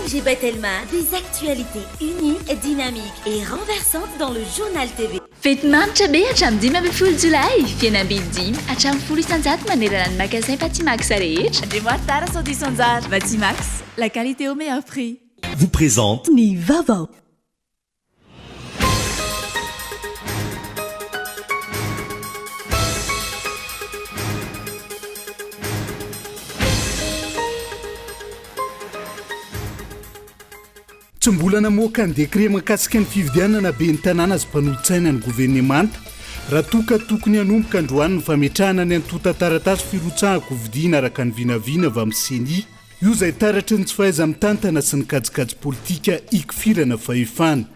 MG Batelma, des actualités uniques, dynamiques et renversantes dans le journal TV. Fety manitra be hatramin'ny 12 jolay fiainam-bidy 10 hatramin'ny 10 isan-jato manerana ny magasin Patimax rehetra. Andriamoary tara saudi isan-jaro. Patimax, la qualité au meilleur prix. Vous présente Ny vaovao. Tsy mbola namoaka ny décret mahakasika ny fividianana be ny tanàna azy mpanolo-tsaina ny gouvernemanta raha toka tokony hanomboka androany ny fametrahana ny antota taratasy firotsahako vidiana araka ny vinavina avy amin'ny seni io izay taratry ny tsy fahaiza mitantana sy ny kajikajy politika ikifirana fahefana.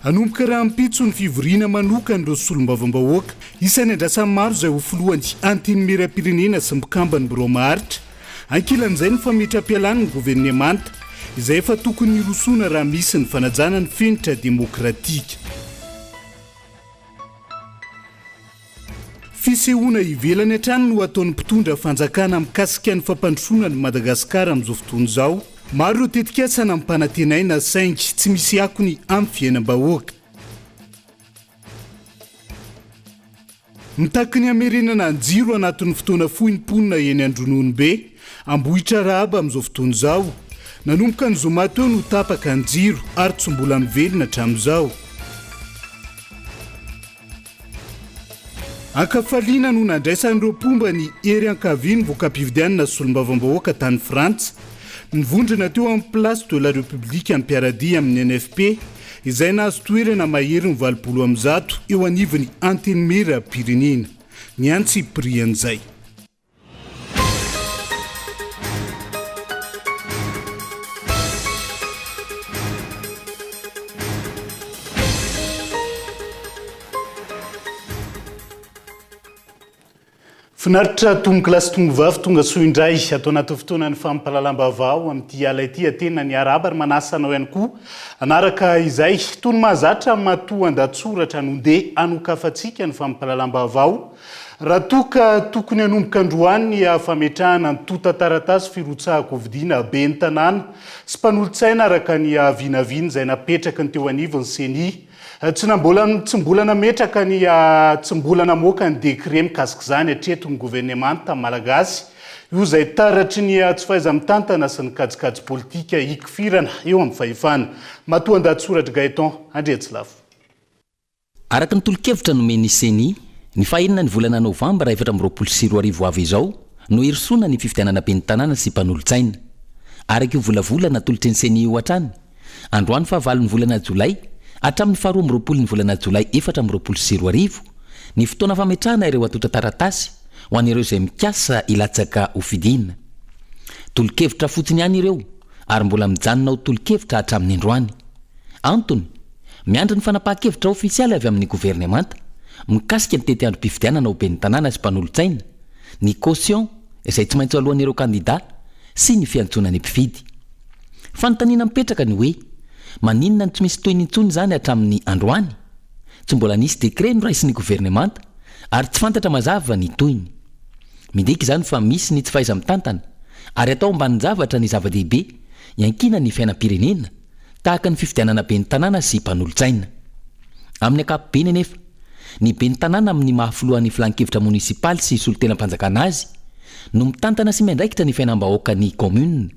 Hanomboka raha ampitso ny fivoriana manokany ireo solombavam-bahoaka isan'ny andrasany maro izay ho filohany antenimieram-pirenena sy mikambany birao maharitra. Ankilan'izay ny fametram-pialany ny gouvernemanta izay efa tokony hirosona raha misy ny fanajana ny fenitra demokratika. Fisehoana ivelany hatrany no ataon'ny mpitondra fanjakana mikasika ny fampandrosoana ny Madagasikara amin'izao fotoana izao. Maro ireo tetikasana amin'ny mpanantenaina saingy tsy misy akony amin'ny fiainam-bahoaka. Mitaky ny hamerenana anjiro anatin'ny fotoana fohim-ponina eny Andronony be ambohitra rahaba amin'izao fotoana izao. Nanomboka ny zoma teo no tapaka ny jiro ary tsy mbola mivelona hatramin'izao. Ankafaliana no nandraisan'ireo pomba ny hery ankaviny voaka-pividianana solombavam-bahoaka tany Frantsa. Nivondrona teo amin'ny Place de la République ampiaradia amin'ny NFP izay nahazo toerana mahery ny 20% eo anivon'ny antenimieram-pirenena. Ny antsy prian'izay. Finaritra tomboka lasy tongovavy tonga soa indray atao anaty fotoana ny fampalalam-bavao amin'ity ala ity atena ny araba ary manasanao ihany koa anaraka izay tony mahazatra matoa andatsoratra nondeha anokafatsika ny fampalalam-bavao raha toka tokony hanomboka androany fametrahana ny tota taratasy firotsahako vidiana be ny tanàna sy mpanolo-tsaina araka ny vinavina izay napetraka ny teo anivon'ny seni. Tsy mbola nametraka ny tsy mbola namoaka ny décret mikasika izany hatreto ny gouvernemanta malagasy io izay taratry ny tsy fahaiza mitantana sy ny kajikajy politika ikifirana eo amin'ny fahefana. Matoa andatsoratra Gaëtan Andriatsilafo. Araka ny tolo-kevitra nomeny seni ny fahenina ny volana novambra 2024 avy izao no hirisona ny fifidianana be ny tanàna sy mpanolo-tsaina. Araka io volavolana tolotry ny seni io hatrany androany fa 9 ny volana jolay hatramin'ny 12 ny volana jolay 2024 ny fotoana fametrahana ireo atota taratasy ho an'ireo izay mikasa ilatsaka ho fidiana. Tolo-kevitra fotsiny ihany ireo ary mbola mijanona ho tolo-kevitra hatramin'ny androany. Antony miandry ny fanapahan-kevitra ofisialy avy amin'ny gouvernemanta mikasika ny tety androm-pifidianana ho be ny tanàna sy mpanolo-tsaina, ny caution izay tsy maintsy alohan'ireo kandida sy ny fiantsonany mpifidy. Fanontaniana mipetraka ny hoe maninona ny tsy misy toy ny intsony zany hatramin'ny androany? Tsy mbola nisy décret noraisin'ny gouvernemanta ary tsy fantatra mazava ny toyny. Midika izany fa misy ny tsy fahaiza mitantana ary atao ambany zavatra ny zava-dehibe iankina ny fiainam-pirenena tahaka ny fifidianana be ny tanàna sy mpanolo-tsaina. Amin'ny ankapobeny anefa ny be ny tanàna amin'ny mahafoloan'ny filan-kevitra munisipaly sy solon-tenam-panjakana azy no mitantana sy miandraikitra ny fiainam-bahoaka ny commune.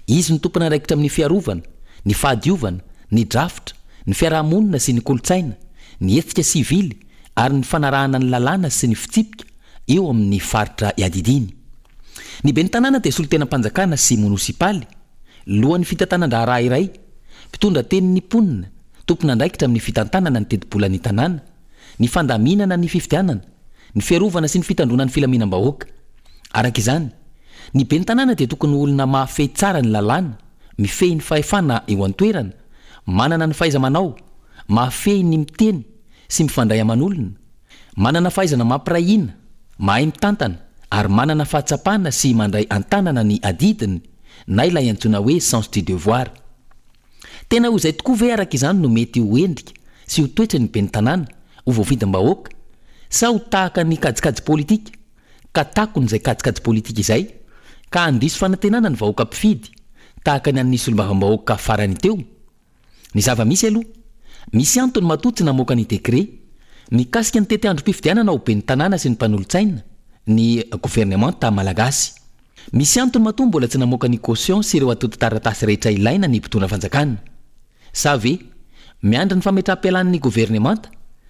Izy ny tompona andraikitra amin'ny fiarovana, ny fahadiovana, ny drafitra, ny fiarahamonina sy ny kolotsaina, ny etsika sivily ary ny fanarahana ny lalàna sy ny fitsipika eo amin'ny faritra iadidiny. Ny be ny tanàna dia solon-tenam-panjakana sy munisipaly, lohan'ny fitantanan-draharaha iray, mpitondra tenin'ny mponina, tompona andraikitra amin'ny fitantanana ny teti-bolan'ny tanàna, ny fandaminana ny fifidianana, ny fiarovana sy ny fitandrona ny filaminam-bahoaka. Araka izany, ny be ny tanàna dia tokony olona mahafehy tsara ny lalàna, mifehy ny fahefana eo an-toerana, manana ny fahaiza-manao, mahafehy ny miteny sy mifandray aman'olona, manana fahaizana mampirahina, mahay mitantana ary manana fahatsapana sy mandray antanana ny adidiny na ilay antsoina hoe sens du devoir. Tena ho izay tokoa ve araka izany no mety ho endrika sy ho toetra ny be ny tanàna ho voavidim-bahoaka sa ho tahaka ny kajikajy politika ka takony izay kajikajy politika izay ka andiso fanantenana ny vahoaka mpifidy tahaka ny annisy olombavambahoaka farany teo. Ny zava-misy aloha misy antony matotsy namoaka ny dekret mikasika ny tety andro mpifidianana ho ben'ny tanàna sy ny mpanolo-tsaina ny gouvernemanta malagasy. Misy antony matoa mbola tsy namoaka ny caution sy ireo atoto taratasy rehetra ilaina ny mpitondra fanjakana. Sa ve miandra ny fametraha-pialan'ny gouvernemanta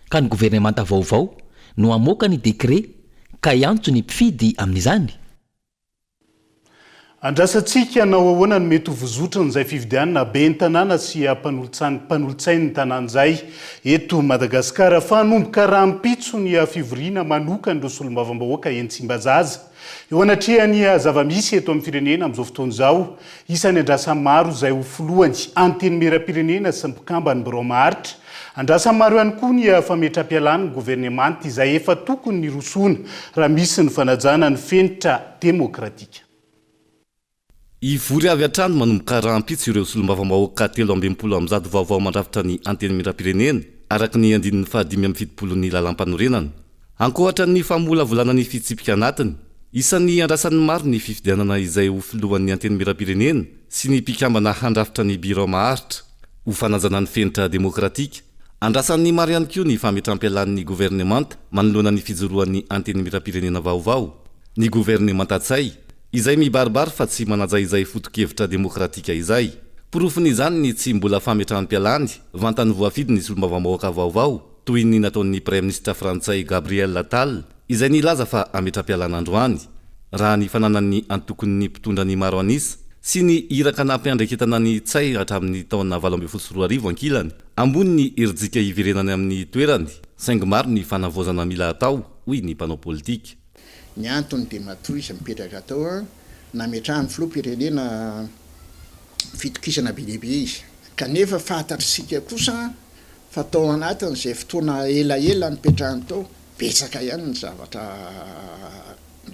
ka ny gouvernemanta vaovao no amoaka ny dekret ka iantso ny mpifidy amin'izany. Andrasantsika nao ahoana no mety ho vozotra n'izay fifidianana ben'ny tanàna sy mpanolo-tsainy ny tanàna izay eto Madagasikara fa hanomboka raha mpitso ny fivoriana manoka ny solombavambahoaka Entsimbazaza. Eo anatrehany zava-misy eto amin'ny firenena amin'izao fotoana izao, isan'ny andrasa maro izay ho filohany anteny miram-pirenena sy mpikambany birao maharitra. Andrasa maro ihany koa ny fametra-pialany ny gouvernemanta izay efa tokony ny rosoana raha misy ny fanajana ny fenitra demokratika. Ivory avy hatrany manomboka raha mpitso ireo solombavambahoaka 320 vaovao mandrafitra ny anteny miram-pirenena araka ny 570 ny lalam-panorenana. Ankoatra ny famolavolana ny fitsipika anatiny, isan'ny andrasan'ny maro ny fifidianana izay ho filohan'ny anteny miram-pirenena sy ny mpikambana handrafitra ny biro maharitra ho fanajana ny fenitra demokratika. Andrasan'ny maro ihany koa ny fametram-pialan'ny gouvernemanta manoloana ny fijoroan'ny anteny miram-pirenena vaovao. Ny gouvernemanta tsay izay mibaribary fa tsy manaja izay fotokevitra demokratika izay. Porofin'izany ny tsy mbola fametram-pialany vantany voafidy ny solombavambahoaka vaovao toy ny nataon'ny Premier Ministre Frantsay Gabriel Attal izay nilaza fa ametra-pialana androany. Raha ny fananan'ny antokon'ny mpitondra ny maro anisa sy ny iraka nampiandreketana ny tsay hatramin'ny taona 2024 ankilany ambony ny erijika iverenany amin'ny toerany saingy maro ny fanavozana mila atao hoy ny mpanao politika. Ny antony dia matoy izy mipetraka atao nametrahany filoham-pirenena fitokisana be lehibe izy. Kanefa fantatritsika kosa fa tao anatiny izay fotoana elaela nipetrahany tao betsaka ihany ny zavatra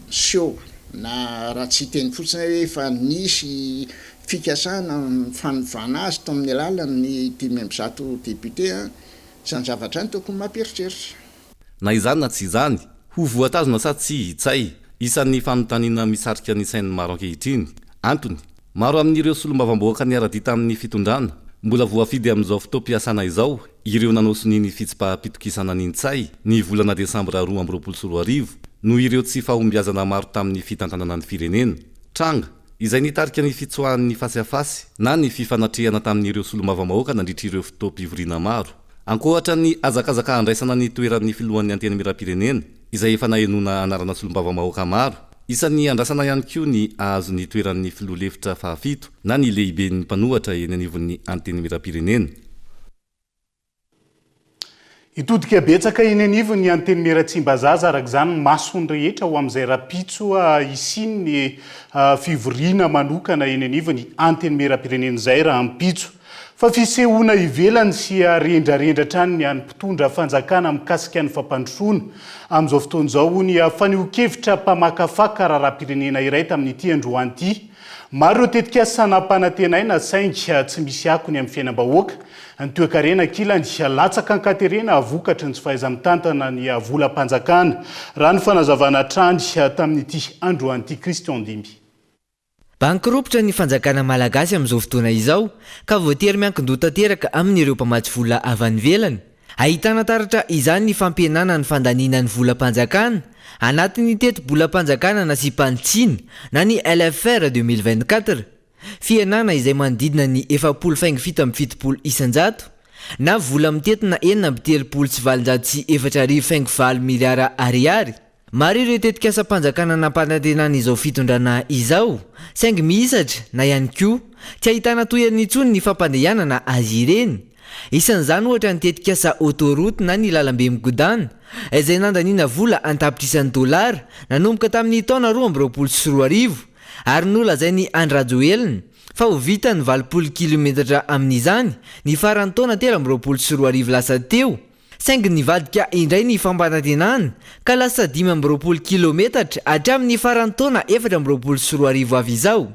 sio na raha tsy teny fotsiny hoe efa nisy fikasana fanovana azy tao amin'ny alalan'ny 10 député izany zavatra any tokony mampieritreritra. Na izany na tsy izany ho voatazona sa tsy tsay isan'ny fanontaniana misarika ny sain'ny maro ankehitriny. Antony maro amin'ireo solombavambahoaka niara-dita amin'ny fitondrana mbola voafidy amin'izao fotoam-piasana izao ireo nanosony ny fitsipaham-pitokisana ny tsay ny volana Desambra 2024 no ireo tsy fahombiazana maro tamin'ny fitantanana ny firenena. Tranga izay nitarika ny fitsoahan'ny fasy na ny fifanatrehana tamin'ireo solombavambahoaka nandritra ireo fotoam-pivoriana maro. Ankoatra ny azakazaka andraisana ny toeran'ny filohan'ny anteny miram-pirenena izay efa nahenona anarana solombavambahoaka maro. Isan'ny andrasana ihany koa ny ahazo ny toeran'ny filoha-lefitra fahafito na ny lehiben'ny mpanohatra eny anivon'ny anteny miram-pirenena. Itodika betsaka eny anivon'ny anteny miram-tsimbazaza araka izany masony rehetra ho amin'izay rapitso isiny ny fivoriana manokana eny anivon'ny anteny miram-pirenena izay raha mpitso. Fa fisehoana ivelany sy rendrarendra trany ny any mpitondra fanjakana mikasika ny fampandrosoana amin'izao fotoana izao ny fanehon-kevitra mpamakafaka raharaham-pirenena iray tamin'ity androany ity. Maro ireo tetika sanam-panantenaina saingy tsy misy akony amin'ny fiainam-bahoaka. Ny toe-karena ankilany latsaka ankaterena avokatry ny tsy fahaiza-mitantana ny volam-panjakana raha ny fanazavana trany tamin'ity androany ity. Christian Dimby. Bankiropitra ny fanjakana malagasy amin'izao fotoana izao ka voatery miankin-doha tanteraka amin'ireo mpamatsy vola avy any ivelany. Ahitana taratra izany ny fampihenana ny fandaniana ny volam-panjakana anatin'ny teti-bolam-panjakana na sipantsina na ny LFR 2024. Fihenana izay manodidina ny 7.7 isanjato na vola mitetina 7.7 miliara ariary. Maro ireo tetikasa-panjakana nampanantenana izao fitondrana izao saingy mihisatra na ihany koa tsy ahitana toerana intsony ny fampandehanana azy ireny. Isan'izany ohatra ny tetikasa autoroute na ny lalambe migodana izay nandaniana vola antapitrisany $, nanomboka tamin'ny taona 2024 ary nolazainy Andra Joelina fa ho vita ny 20 kilometatra amin'izany ny faran'ny taona 2024 lasa teo. Saingy nivadika indray ny fampanantenana ka lasa 15 kilometatra hatramin'ny faran'ny taona 2024 avy izao.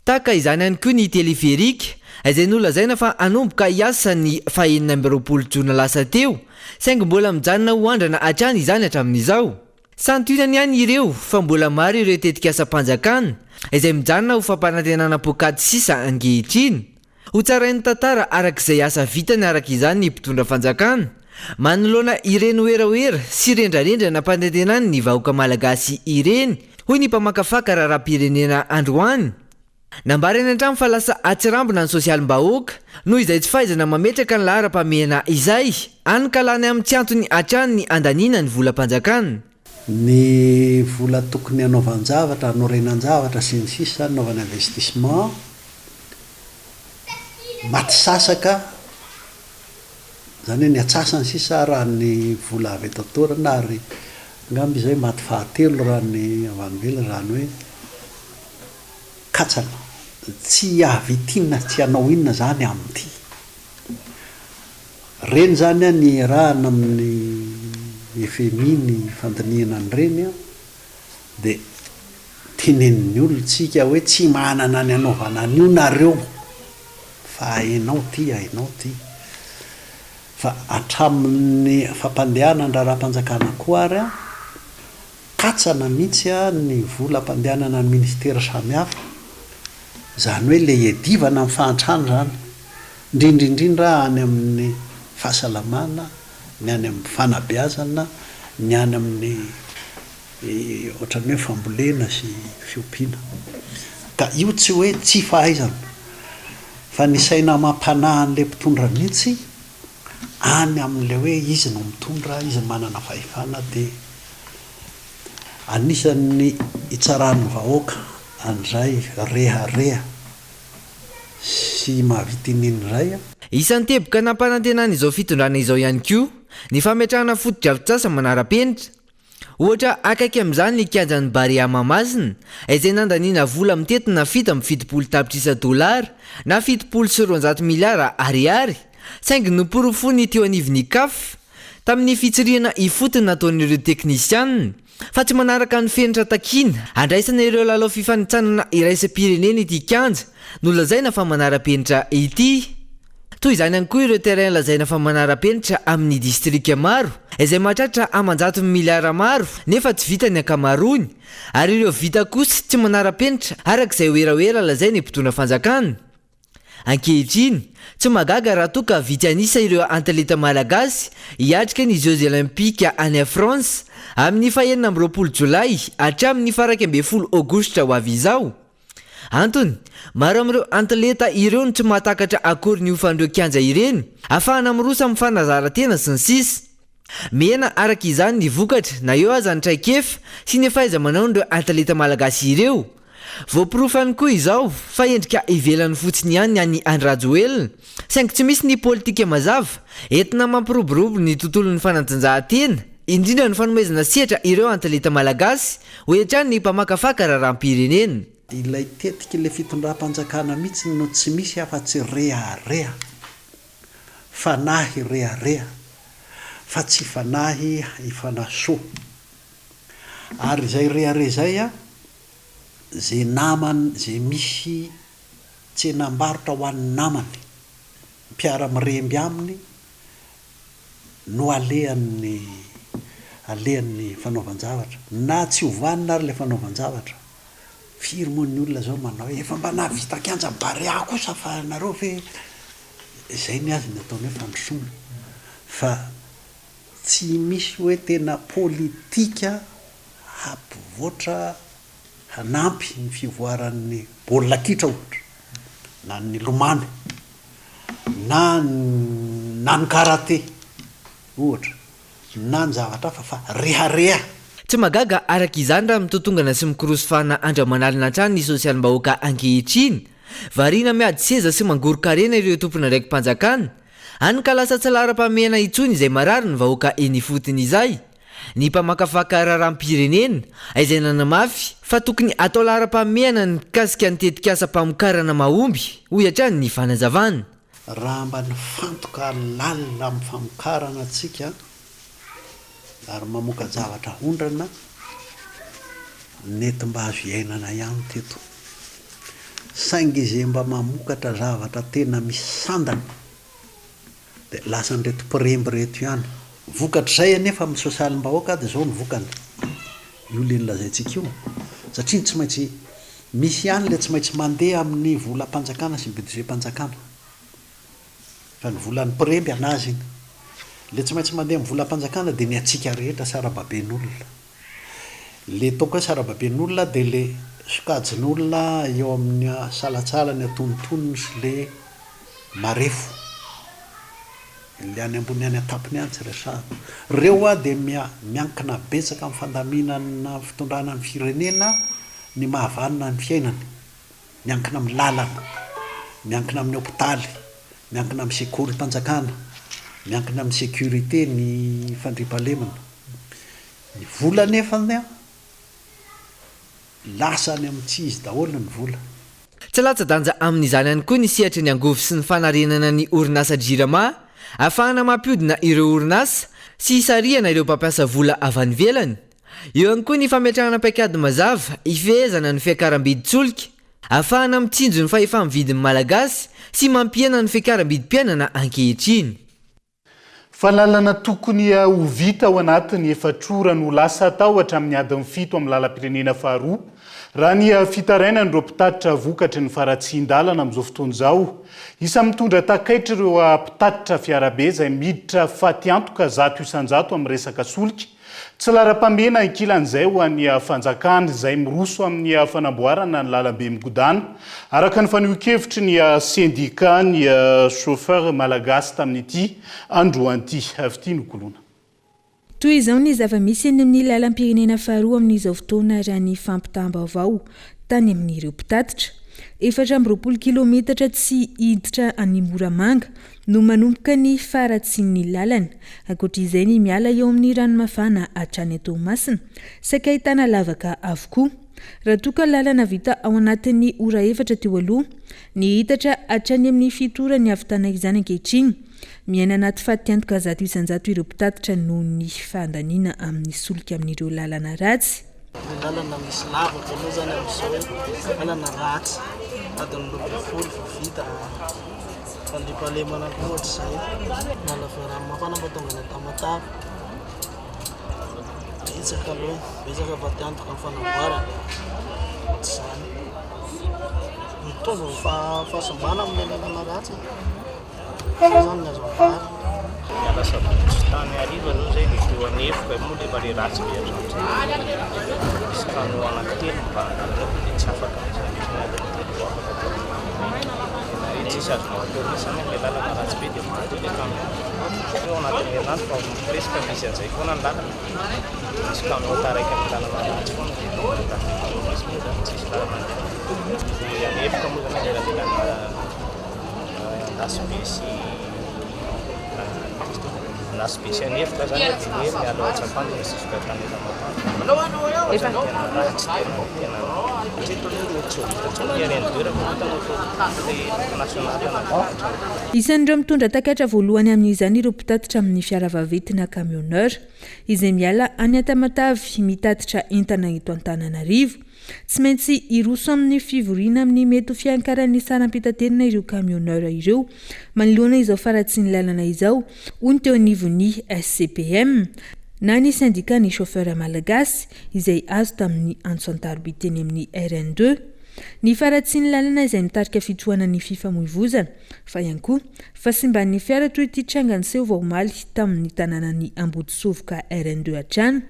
Taka izany ihany koa ny teleferika izay nolazaina fa anomboka hiasa ny 19 Jona lasa teo saingy mbola mijanona ho andrana hatrany izany hatramin'izao. santionany ihany ireo fa mbola maro ireo tetika asa-panjakana izay mijanona ho fampanantenana pôkady sisa angehitriny ho tsarain'ny tantara arak'izay asa vitany araka izany ny mpitondra fanjakana manoloana ireny oeraoera sy rendrarendra nampanantenany ny vahoaka malagasy ireny hoy ny mpamakafaka raharam-pirenena androany nambara eny an-trano fa lasa atsirambina ny sosialim-bahoaka noho izay tsy fahaizana mametraka ny laharam-pamehana izay anykalany amin'ny tsy antony hatrany ny andaniana ny volam-panjakana ny vola tokony hanaovan-javatra hanorenan-javatra sy ny sisa zany naovana investissement maty sasaka zany hoe ny atsasany sisa raha ny vola avy eto atorana ary ngamby izay maty fahatelo raha ny avanivela zany hoe katsana tsy avitinina tsy hanao inona zany amin'ity reny zany a ny rahana amin'ny FMI ny fandiniana ny reny a dia tenenin'ny olotsika hoe tsy manana ny anaovana an'io nareo fa hainao ty fa hatramin'ny fampandehanana raharam-panjakana koa ary a katsana mihitsy a ny volam-pandehanana ny ministera samihafa zany hoe le edivana amin'ny fahantrano zany indrindraindrindra any amin'ny fahasalamana ny any amin'ny fanabeazana ny any amin'ny ohatran'ny hoe fambolena sy fiompiana ka io tsy hoe tsy fahaizana fa ny saina mampanahan'le mpitondra mihitsy any amin'le hoe izy no mitondra izy manana fahefana dia anisan'ny itsarahan'ny vahoaka an'izay rehareha sy mahavitinin ray a isan'ny teboka nampanantenana izao fitondrana izao ihany koa ny fametrahana foto-drafitrasa manara-penitra ohatra akaiky amin'izany ny kianjan'ny Barea Mamasina izay nandaniana vola mitetina fita amin'ny fitopolo tapitrisa dolara na fitopolo sy 200 miliara ariary saingy noporofony teo anivon'ny CAF tamin'ny fitsirihana ifotony nataon'ireo teknisianina fa tsy manaraka ny fenitra takiana andraisana ireo lalao fifanitsanana iraisam-pirenena ity kianja no lazaina fa manara-penitra ity toy izany ihany koa ireo terrain lazaina fa manara-penitra amin'ny distrika maro izay mahatratra amanjato miliara maro nefa tsy vita ny ankamaroany ary ireo vita kosa tsy manara-penitra arak'izay oeraoera lazaina mpitondra fanjakana ankehitriny tsy magaga raha toa ka vitsy anisa ireo antaleta malagasy hiatrika ny Jeux Olympiques any France amin'ny 29 Jolay hatramin'ny 1 Aogositra ho avy izao antony maro amin'ireo antaleta ireo no tsy mahatakatra akory ny ofandreo kianja ireny ahafahana mirosa amin'ny fanazarantena sy ny sisa mena araka izany ny vokatra na eo aza ny traikefa sy ny fahaiza manao n'ireo antaleta malagasy ireo voapirofany koa izao fa endrika ivelany fotsiny ihany any Andrajoelina saingy tsy misy ny politika mazava entina mampiroborobo ny tontolon'ny fanatanjahantena indrindra ny fanomezana sehatra ireo antaleta malagasy ho etrany ny mpamakafaka raharam-pirenena ilay tetika le fitondram-panjakana mihitsy no tsy misy afa-tsy rehareha fanahy rehareha fa tsy fanahy ifanasoa ary zay rehareha zay a zay namany zay misy tsenam-barotra ho an'ny namany mpiara-miremby aminy no alehan'ny fanaovan-javatra na tsy hovanina ary le fanaovan-javatra firy moa ny olona zao manao efa mba navita kianja Barea kosa fa nareo ve zay ny azy ny ataony hoe fandrosoana fa tsy misy hoe tena politika hampivoatra hanampy ny fivoaran'ny baolina kitra ohatra na ny lomano na ny karaté ohatra na ny zavatra fa rehareha tsy magaga araka izany raha mitotongana sy mikorosofana andramanalina trano ny sosialim-bahoaka ankehitriny variana miady seza sy mangorokarena ireo tompona raiky mpanjakana any ka lasa tsy laharam-pamehana itsony izay marary ny vahoaka eny fotiny izay ny mpamakafaka raharam-pirenena izay nanamafy fa tokony atao laharam-pamehana ny kasika ny tetika asa-pamokarana mahomby hoy hatrany ny fanazavana raha mba ny fantoka lalina amin'ny famokarana atsika ary mamoaka zavatra hondrana nety mba azo iainana ihany teto saingy izay mba mamokatra zavatra tena misy sandana dia lasa nreto mpiremby reto ihany vokatra zay anefa amin'ny sosialim-bahoaka dia zao ny vokany io le nylazaintsika io satria tsy maintsy misy ihany le tsy maintsy mandeha amin'ny volam-panjakana sy ny budget-mpanjakana fa ny volan'ny premby anazy iny le tsy maintsy mandeha amin'ny volam-panjakana dia ny atsika rehetra sarababen'olona le taoko hoe sarababen'olona dia le sokajin'olona eo amin'ny salatsala ny atonontonony sy le marefo le any ambony any atapony any tsy resahana reo a dia miankina betsaka amin'ny fandaminana fitondrana ny firenena ny mahavanina ny fiainany miankina amin'ny lalana miankina amin'ny hôpitaly miankina amin'ny sekorim-panjakana miankina amin'ny sécurité ny fandriampahalemana ny vola nefany a lasa any amin'ny tsy izy daholo ny vola tsy latsa-danja amin'izany ihany koa ny sehatra ny angovy sy ny fanarenana ny orinasa jirama ahafahana mampiodina ireo orinasa sy hisarihana ireo mpampiasa vola avy any velany eo ihany koa ny fametrahana paikady mazava ifehezana ny fiakaram-bidy-tsolika ahafahana mitsinjo ny fahefa-mividin'ny malagasy sy mampiena ny fiakaram-bidim-piainana ankehitriny fa lalana tokony ho vita ao anatin'ny efatrora no lasa atao hatramin'ny adiny 7 amin'ny lalam-pirenena faharoa raha ny fitarainan'ireo mpitatitra vokatry ny faratsin-dalana amin'izao fotoana izao isa mitondra takaitra ireo mpitatitra fiarabe izay miditra faty antoka 100 isan-jato amin'ny resaka solika tsy lara-pamena ankilan'izay ho an'ny fanjakana izay miroso amin'ny fanamboarana ny lalambe migodana araka ny faneho-kevitry ny sendika ny chauffeur malagasy tamin'ity androanty avy ity nokolona toy izao ny zava-misy eny amin'ny lalam-pirenena faharoa amin'izao fotoana raha ny fampitam-baovao tany amin'ireo mpitatitra 420 kilometatra tsy hiditra any Moramanga no manomboka ny faratsin'ny lalana ankoatr'izay ny miala eo amin'ny ranomafana hatrany Toamasina saika ahitana lavaka avokoa raha toa ka lalana vita ao anatin'ny ora 4 teo aloha ny hitatra hatrany amin'ny fitorany avitana izany ankehitriny miaina anaty faty antoka 100 isan-jato ireo mpitatitra noho ny fandaniana amin'ny solika amin'ireo lalana ratsy lalana misy lavaka aloha zany amin'izao lalana ratsy adiny 20 vita fandriampahalemana koa ohatr'izay malafa raha mafanambatongana tamatavy betsaka aloha betsaka vaty antoka amin'ny fanamboarana ohatr'izany mitombo fahasambana amin'ny lalana ratsy zany ny azo vary miala sabotsy tany ariva aloha zay dia teo anefoka moa rehefa le ratsy be atratra misy trano anankitelo mivandalana dia tsy afaka misy adiny telo afaka tsisy azo mahatornisany le lalana ratsy be dia mahazo le trano eo anatin'ny herinandro fa presque misy an'izay foana ny lalana misy trano taraiky amin'ny lalana ratsy foana dia misy moa zany tsisy lalana dia anefoka moa zany elalela andasy be sy nasy be sy anefoka zany dia hoe miala ohatsapany misy sokatany isan'ireo mitondra takaitra voalohany amin'izany ireo mpitatitra amin'ny fiara vaventy na camionneur izay miala any Tamatavy mitatitra entana eto Antananarivo tsy maintsy iroso amin'ny fivoriana amin'ny mety fiankaran'ny saram-pitaterana ireo camionneur ireo manoloana izao faratsiny lalana izao hoy teo anivon'ny SCPM na ny syndicat ny chauffeur malagasy izay azo tamin'ny antso-antaroby teny amin'ny RN2 ny faratsiny lalana izay mitarika fitohanan'ny fifamoivoizana fa ihany koa fasimban'ny fiara toy ity trangany seho vaomaly tamin'ny tanànan'ny Ambodisovoka RN2 hatrany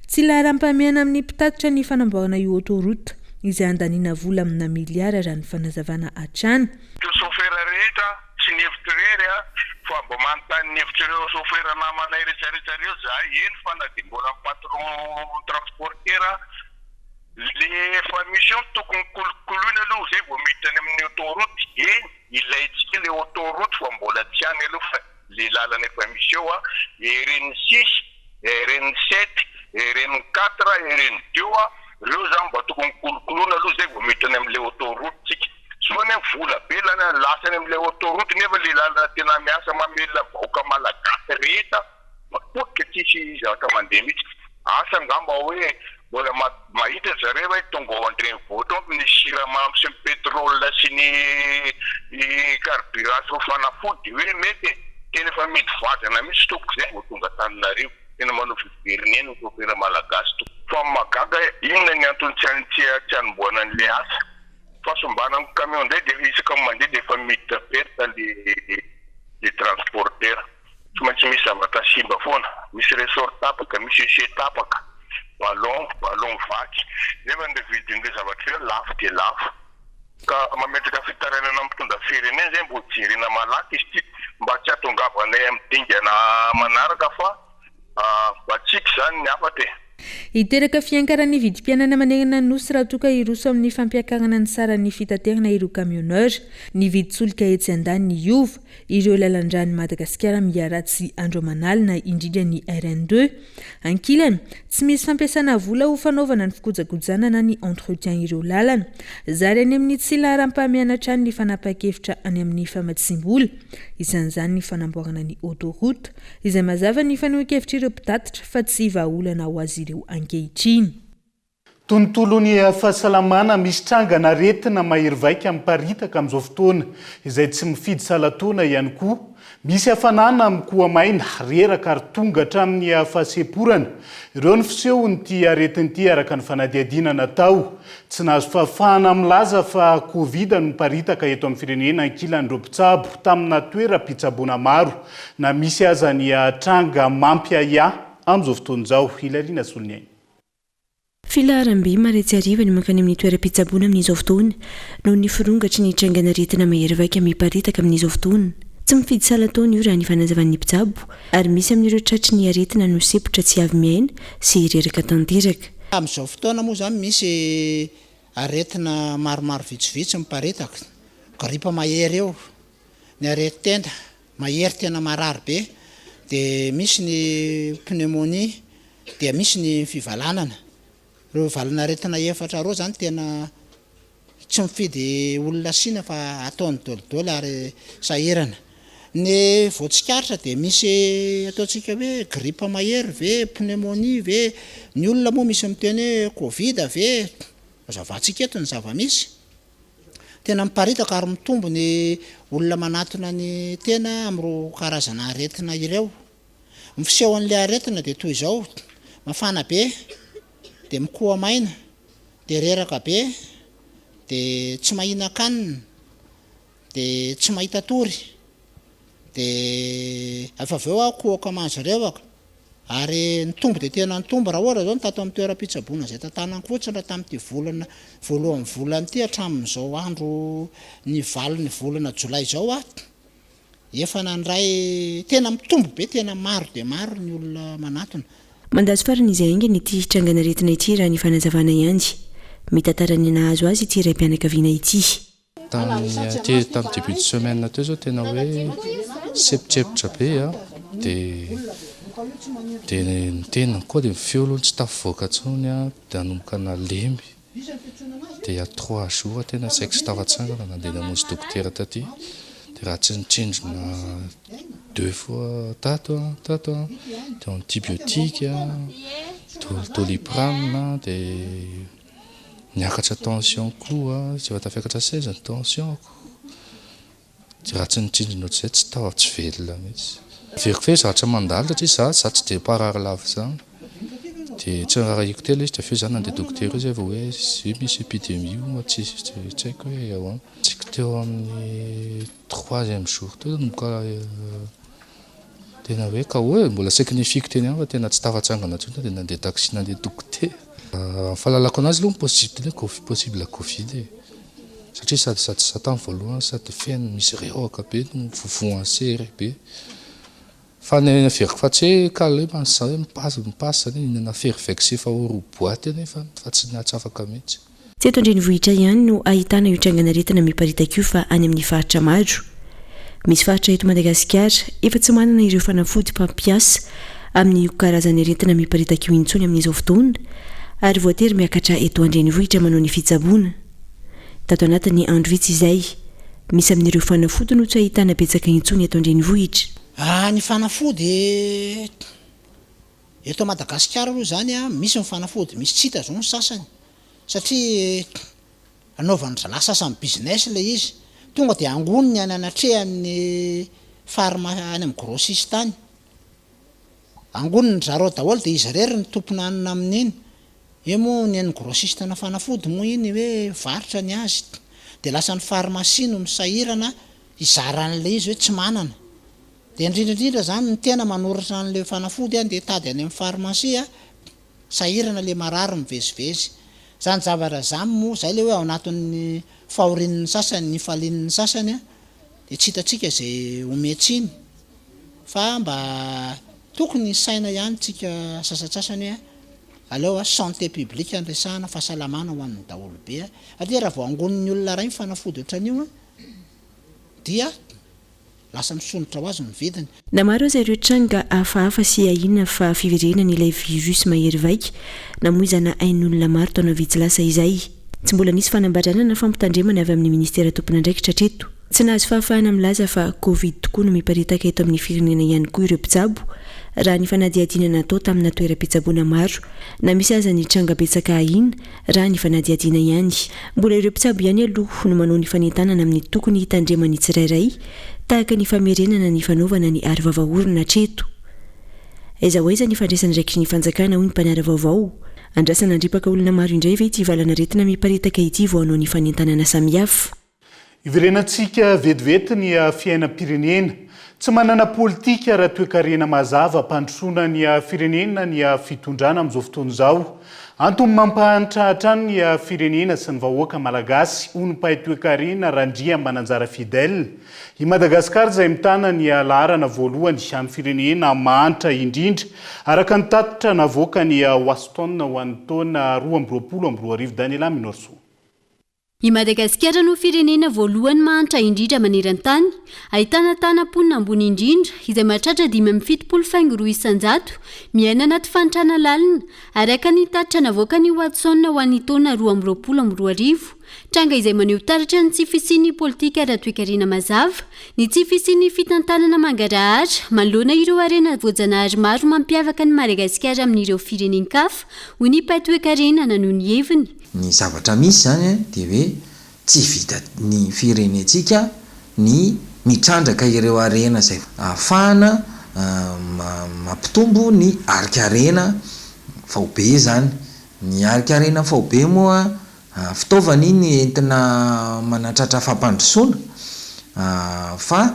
tsy laharam-pameana amin'ny mpitatitra ny fanamboarana io autoroute izay andaniana vola amina miliara raha ny fanazavana hatrany chauffeur rehetra sy ny hevitrery fa mbo manontany ny hevitrereo chauffeur namana iresaresatreo za eny fa na dia mbola patron transporteur le fa mission tokony kolokoloina aloha zay vao miditra any amin'ny autoroute eny ilaitsika le autoroute fa mbola tsy any aloha fa le lalana efa mission RN6 RN7 RN4 RN2 reo zany mba tokony kolokoloina aloha zay vao miditra any amin'le autoroute tsika sony vola be lana lasany amin'le autoroute nefa le lalana tena miasa mamelona vahoaka malagasy rehetra mapotika tsisy zavatra mandeha mihitsy asa ngamba hoe mbola mahita zareo hoe tonga ao andrenivohitra ny siramamy sy ny pétrole sy ny carburant sy fanafody hoe mety tena efa mety vazana mihitsy toko zay vao tonga Antananarivo tena manao fiveriny eny ny chauffeur malagasy toko fa magaga inona ny antony tsy anomboana an'le asa fa sombana amin'ny camion ndray dia isaka mandeha dia efa miditra perta le transporteur tsy maintsy misy zavatra simba foana, misy ressort tapaka, misy ese tapaka, ballon vaky nefa nde vidin'le zavatra io lafo dia lafo ka mametraka fitaranana mitondra firenena zay mbo jerena malaky izy ty mba tsy hahatongavanay amin'ny dingana manaraka fa mba tsiky zany ny hafa te. Hiteraka fiankarany vidim-pianana manerana nosy raha toka iroso amin'ny fampiakarana ny saran'ny fitaterana ireo camioneur, ny viditsolika etsy andany ny iova, ireo lalandrany Madagasikara miaratsy andro manalina indrindra ny RN2. Ankilany, tsy misy fampiasana vola ho fanaovana ny fikojakojana na ny entretien ireo lalana. Zary any amin'ny tsy laharam-pahamianatra ny fanapa-kevitra any amin'ny famatsimbola, isan'izany ny fanamboarana ny autoroute, izay mazava ny faneho-kevitra ireo mpitatitra fa tsy vahaolana ho azy ireo ankehitriny. Tontolon'ny fahasalamana misy trangana aretina mahery vaika miparitaka amin'izao fotoana izay tsy mifidy salatona ihany koa. Misy hafanana amin'ny koamaina reraka ary tonga hatramin'ny fahasemporana. Ireo ny fisehony'ity aretin'ity araka ny fanadihadiana natao. Tsy nahazo fahafahana milaza fa Covid no miparitaka eto amin'ny firenena ankilan'ireo mpitsabo tamina toeram-pitsaboana maro na misy aza ny tranga mampiaya amin'izao fotoana izao. Hilarina Soloniaina. Filaharam-by maretsy ariva ny mankany amin'ny toeram-pitsaboana amin'izao fotoana noho ny firongatry ny trangana aretina mahery vaika miparitaka amin'izao fotoana. Tsy mifidy salatona io raha ny fanazavan'ny mpitsabo ary misy amin'ireo tratry ny aretina no sepotra tsy avy miaina sy reraka tanteraka. Amin'izao fotoana moa zany misy aretina maromaro vitsivitsy miparitaka. Gripa mahery eo, ny areti-tenda mahery tena marary be, dia misy ny pneumonie, dia misy ny fivalanana. Reo valana aretina efatra roa zany tena tsy mifidy olona sina fa ataony dolidoly ary sahirana. Ny voatsikaritra dia misy ataontsika hoe gripa mahery ve, pneumonie ve, ny olona moa misy miteny hoe Covid ve, zavatsika eto ny zava-misy. Tena miparitaka ary mitombo ny olona manatona ny tena amin'ireo karazana aretina ireo. Mifiseho an'ilay aretina dia toy izao, mafana be, dia mikoa maina, dia reraka be, dia tsy mahina-kanina, dia tsy mahita tory, dia efa avy eo kohaka maso revaka. Ary ny tombo dia tena ny tombo raha ohatra zao ny tato amin'ny toeram-pitsaboana izay tantanako fotsiny raha tamin'ity voalohan'ny volana ity hatramin'izao andro ny valon'ny volana jolay izao efa nandray tena mitombo be, tena maro dia maro ny olona manatona. Mandazo farany izay aingany ity trangana aretina ity raha ny fanazavana ihany. Mitantara ny nahazo azy ity raim-pianakaviana ity. Tamin'ny début de semaine teo zao tena hoe sepotra be dia ny tena koa dia mifiolo tsy tafavoaka tsony dia nanomboka nalemby dia 3 jours tena saika tsy tafatsangana nandeha namonjy dokotera taty dia raha tsy nitsindrona 2 fois tato dia antibiotika, doliprane dia niakatra tension koa tsy efa tafiakatra 16 ny tension dia raha tsy nitsindrona ohatr'izay tsy tao tsy velona mihitsy. Veriko fe zatra mandalo satria za tsy dia parary lava zany dia tsy raha ikotela izy dia fe zany nandeha dokotera izy vao hoe misy épidémie tsy haiko hoe ahoana. Tsika teo amin'ny 3e jour teo nomboka tena hoe ka hoe mbola saiknifiko teny ihany fa tena tsy tafatsangana tsony dia nandeha taxi nandeha dokotera. Fahalalako anazy aloha possible Covid satria sady tamin'ny voalohany sady feno misy reoka be no vovoansery be. Fa ny veriko fa tsy hoe kale hoe mipasy zany inana fervex fa roa boaty nefa tsy nahatsafaka mihitsy. Tsy eto andrenivohitra ihany no ahitana io trangana aretina miparitaka io fa any amin'ny faritra maro. Misy faritra eto Madagasikara efa tsy manana ireo fanafody mpampiasa amin'ny karazana aretina miparitaka io intsony amin'izao fotoana ary voatery miakatra eto andrenivohitra manao ny fitsaboana. Tato anatin'ny andro vitsy izay misy amin'ireo fanafody no tsy ahitana betsaka intsony eto andrenivohitra. Ny fanafody eto Madagasikara aloha zany misy ny fanafody misy tsy hita zao ny sasany satria anaovany lasa sasany business ilay izy tonga dia angoniny any anatrehany farma any amin'ny grossiste tany angoniny zareo daholo dia izy rery ny tompona anina amin'iny e moa ny any grossiste na fanafody moa iny hoe varotra ny azy de lasa ny pharmacie no misahirana izaran'le izy hoe tsy manana de indrindrandrindra zany ny tena manoratra an'le fanafody de tady any amin'ny pharmacie sahirana le marary mivezivezy zany zavatra zamy moa zay le hoe ao anatin'ny fahorin'ny sasany ny falin'ny sasany de tsy hitatsika zay ometsiny fa mba tokony saina ihany tsika sasasasany aleo santé publique andresahana fahasalamana ho an'ny daolobe atria raha vao angoniny olona ray mifanafody ohatran'io dia lasa misonitra ho azy ny vidiny na maro azy ireo tranga hafahafa sy ahina fa fiverenana ilay virus mahery vaika namoizana ain'olona maro taona vitsy lasa izay tsy mbola nisy fanambadranana fampitandremana avy amin'ny ministera tompony andraikitra treto tsy nahazo fahafahana milaza fa covid tokoa no miparitaka eto amin'ny firenena ihany koa ireo mpitsabo raha ny fanadiadinana atao tamina toeram-pitsaboana maro na misy aza ny tranga betsaka ahina raha ny fanadiadiana ihany mbola ireo mpitsabo ihany aloha no manao ny fanentanana amin'ny tokony hitandremany tsirairay tahaka ny famerenana ny fanaovana ny ary vavaorona treto aiza ho aiza ny fandraisana raiky ny fanjakana hoy ny mpaniara vaovao andrasana andripaka olona maro indray ve ity valana retina miparitaka ity vao hanao ny fanentanana samihafa iverenantsika vetivety ny fiainam-pirenena tsy manana politika raha toe-karena mazava mpandrosoana ny firenena ny fitondrana amin'izao fotoana izao antony mampahanitra hatrany ny firenena sy ny vahoaka malagasy ho ny mpahay toe-karena randria mananjara fidèle i Madagasikara izay mitana ny laharana voalohany amin'ny firenena mahantra indrindra araka ny tatitra navoaka ny Washington ho an'ny taona 2022 Daniela Minorso. I Madagasikara no firenena voalohany mahantra indrindra maneran-tany, ahitana tanam-ponina ambony indrindra izay mahatratra 570 isan-jato miaina anaty fantrana lalina araka ny tatitra navoaka ny Watson ho an'ny taona 2022 tranga izay maneho taratra ny tsy fisian'ny politika ara-toe-karena mazava, ny tsy fisian'ny fitantanana mangarahatra manoloana ireo arena voajanahary maro mampiavaka ny Madagasikara amin'ireo firenenkafa hoy ny mpahay toe-karena nanohy ny heviny. Ny zavatra misy zany dia hoe tsy vita ny firenentsika ny mitrandraka ireo arena izay ahafahana mampitombo ny arika-arena faobe zany. Ny arika-arena faobe moa fitaovana iny entina manatratra fampandrosoana fa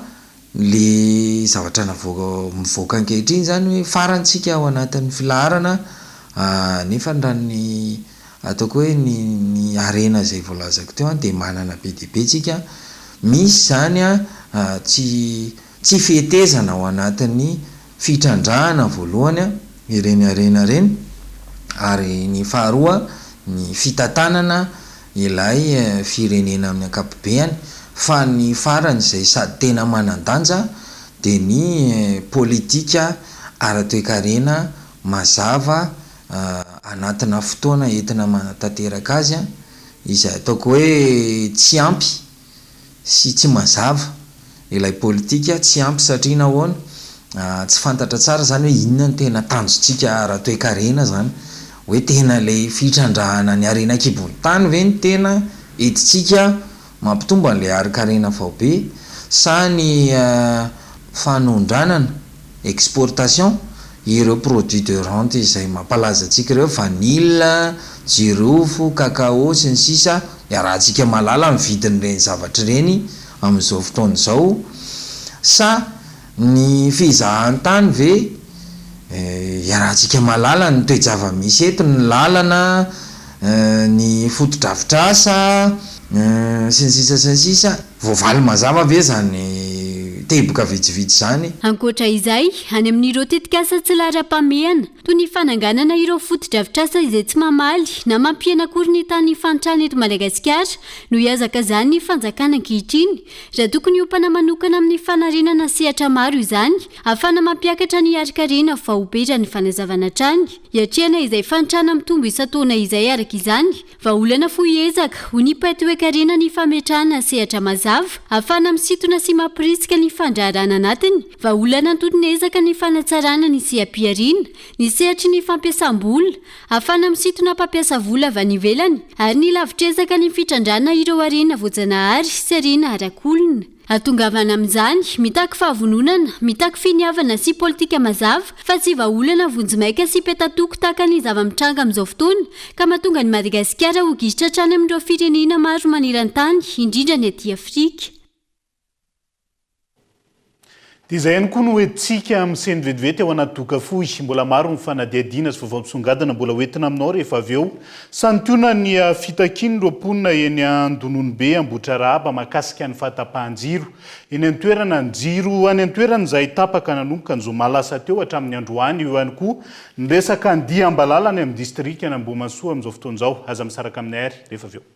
le zavatra mivoaka ankehitriny zany hoe farantsika ao anatin'ny filaharana nefa ny ataoko hoe ny arena izay voalazako teo dia manana be dia be tsika misy zany tsy fihetezana ao anatin'ny fitrandrahana voalohany ireny arena reny, ary ny faharoa ny fitantanana ilay firenena amin'ny ankapobeny, fa ny farany izay sady tena manan-danja dia ny politika ara-toe-karena mazava anatina fotoana entina manatanteraka azy izay ataoko hoe tsy ampy sy tsy mazava ilay politika, tsy ampy satria nahoana tsy fantatra tsara zany hoe inona ny tena tanjontsika ara-toe-karena zany, hoe tena le fitrandrahana ny arena kibony tany ve ny tena etitsika mampitombo an'le arika-arena faobe sa ny fanondranana exportation ireo produits de rente izay mampalaza antsika ireo vanille, jirofo, cacao sy ny sisa iarahantsika malala amin'ny vidin'ireny zavatra ireny amin'izao fotoana izao, sa ny fizahan-tany ve iarahantsika malala ny toe-java-misy eto, ny lalana, ny foto-drafitrasa sy ny sisa voavaly mazava ve zany teboka vitsivitsy zany. Ankoatra izay, any amin'ireo tetikasa tsy lara-pamehana toy ny fananganana ireo foto-drafitrasa izay tsy mamaly na mampianakory ny tany fantrana eto Madagasikara no hiazaka zany ny fanjakana ankehitriny, raha tokony hompana manokana amin'ny fanarenana sehatra maro izany ahafana mampiakatra ny arika-arena faobe raha ny fanazavana trany. Hiatrehana izay fantrana mitombo isan-taona izay araka izany, vahaolana fohy-ezaka ho ny mpahay toe-karena ny fametrahana sehatra mazava ahafana misintona sy mampirisika ny fandraharana anatiny, vahaolana antononezaka ny fanatsarana ny seha-piariana, ny sehatry ny fampiasam-bola ahafana misintona mpampiasa vola avy any ivelany, ary ny lavitrezaka ny fitrandrana ireo arena voajanahary sy arena arak-olona. atongavana amin'izany mitaky fahavononana mitaky finiavana sy politika mazava fa tsy vaolana vonjimaika sy petatoko tahaka ny zava-mitranga amin'izao fotoana ka mahatonga ny Madagasikara ho gisitra hatrany amin'ireo firenena maro maneran-tany indrindra ny aty Afrika. dia izay ihany koa no hoentsika amin'ny seny vetivety ao anaty doka fohy mbola maro ny fanadiadiana sy vaovao-misongadina mbola hoentina aminao rehefa avy eo santiona ny fitakiny roaponina eny Andonono be Ambotra Raba makasika ny fahatapahan-jiro eny an-toerana ny jiro any an-toerana izay tapaka nanomboka ny zoma lasa teo hatramin'ny androany io ihany koa ny resaka andia ambalalany amin'ny distrika ny Ambohimasoa amin'izao fotoana izao aza misaraka amin'ny ary rehefa avy eo.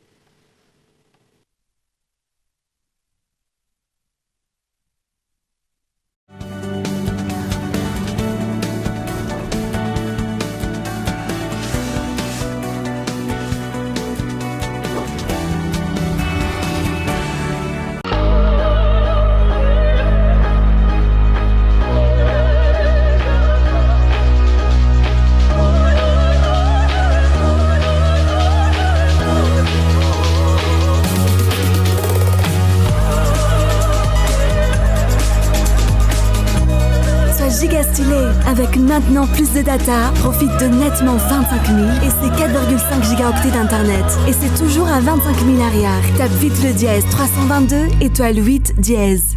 Avec maintenant plus de data, profite de nettement 25 000 et c'est 4,5 gigaoctets d'internet. Et c'est toujours à 25 000 arrière. Tape vite le dièse 322 étoile 8 dièse.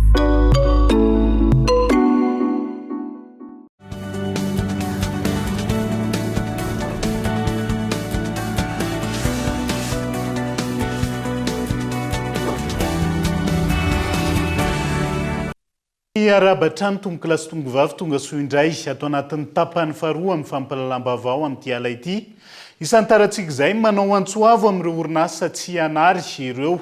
Arabatrano tomboka lasy tongo vavy tonga soa indray atao anatin'ny tapany faharoa amin'ny fampalalam-bavao amin'ity ala ity. Isan'ny tarantsika izay manao antsoavo amin'ireo orinasa tsy hanary ireo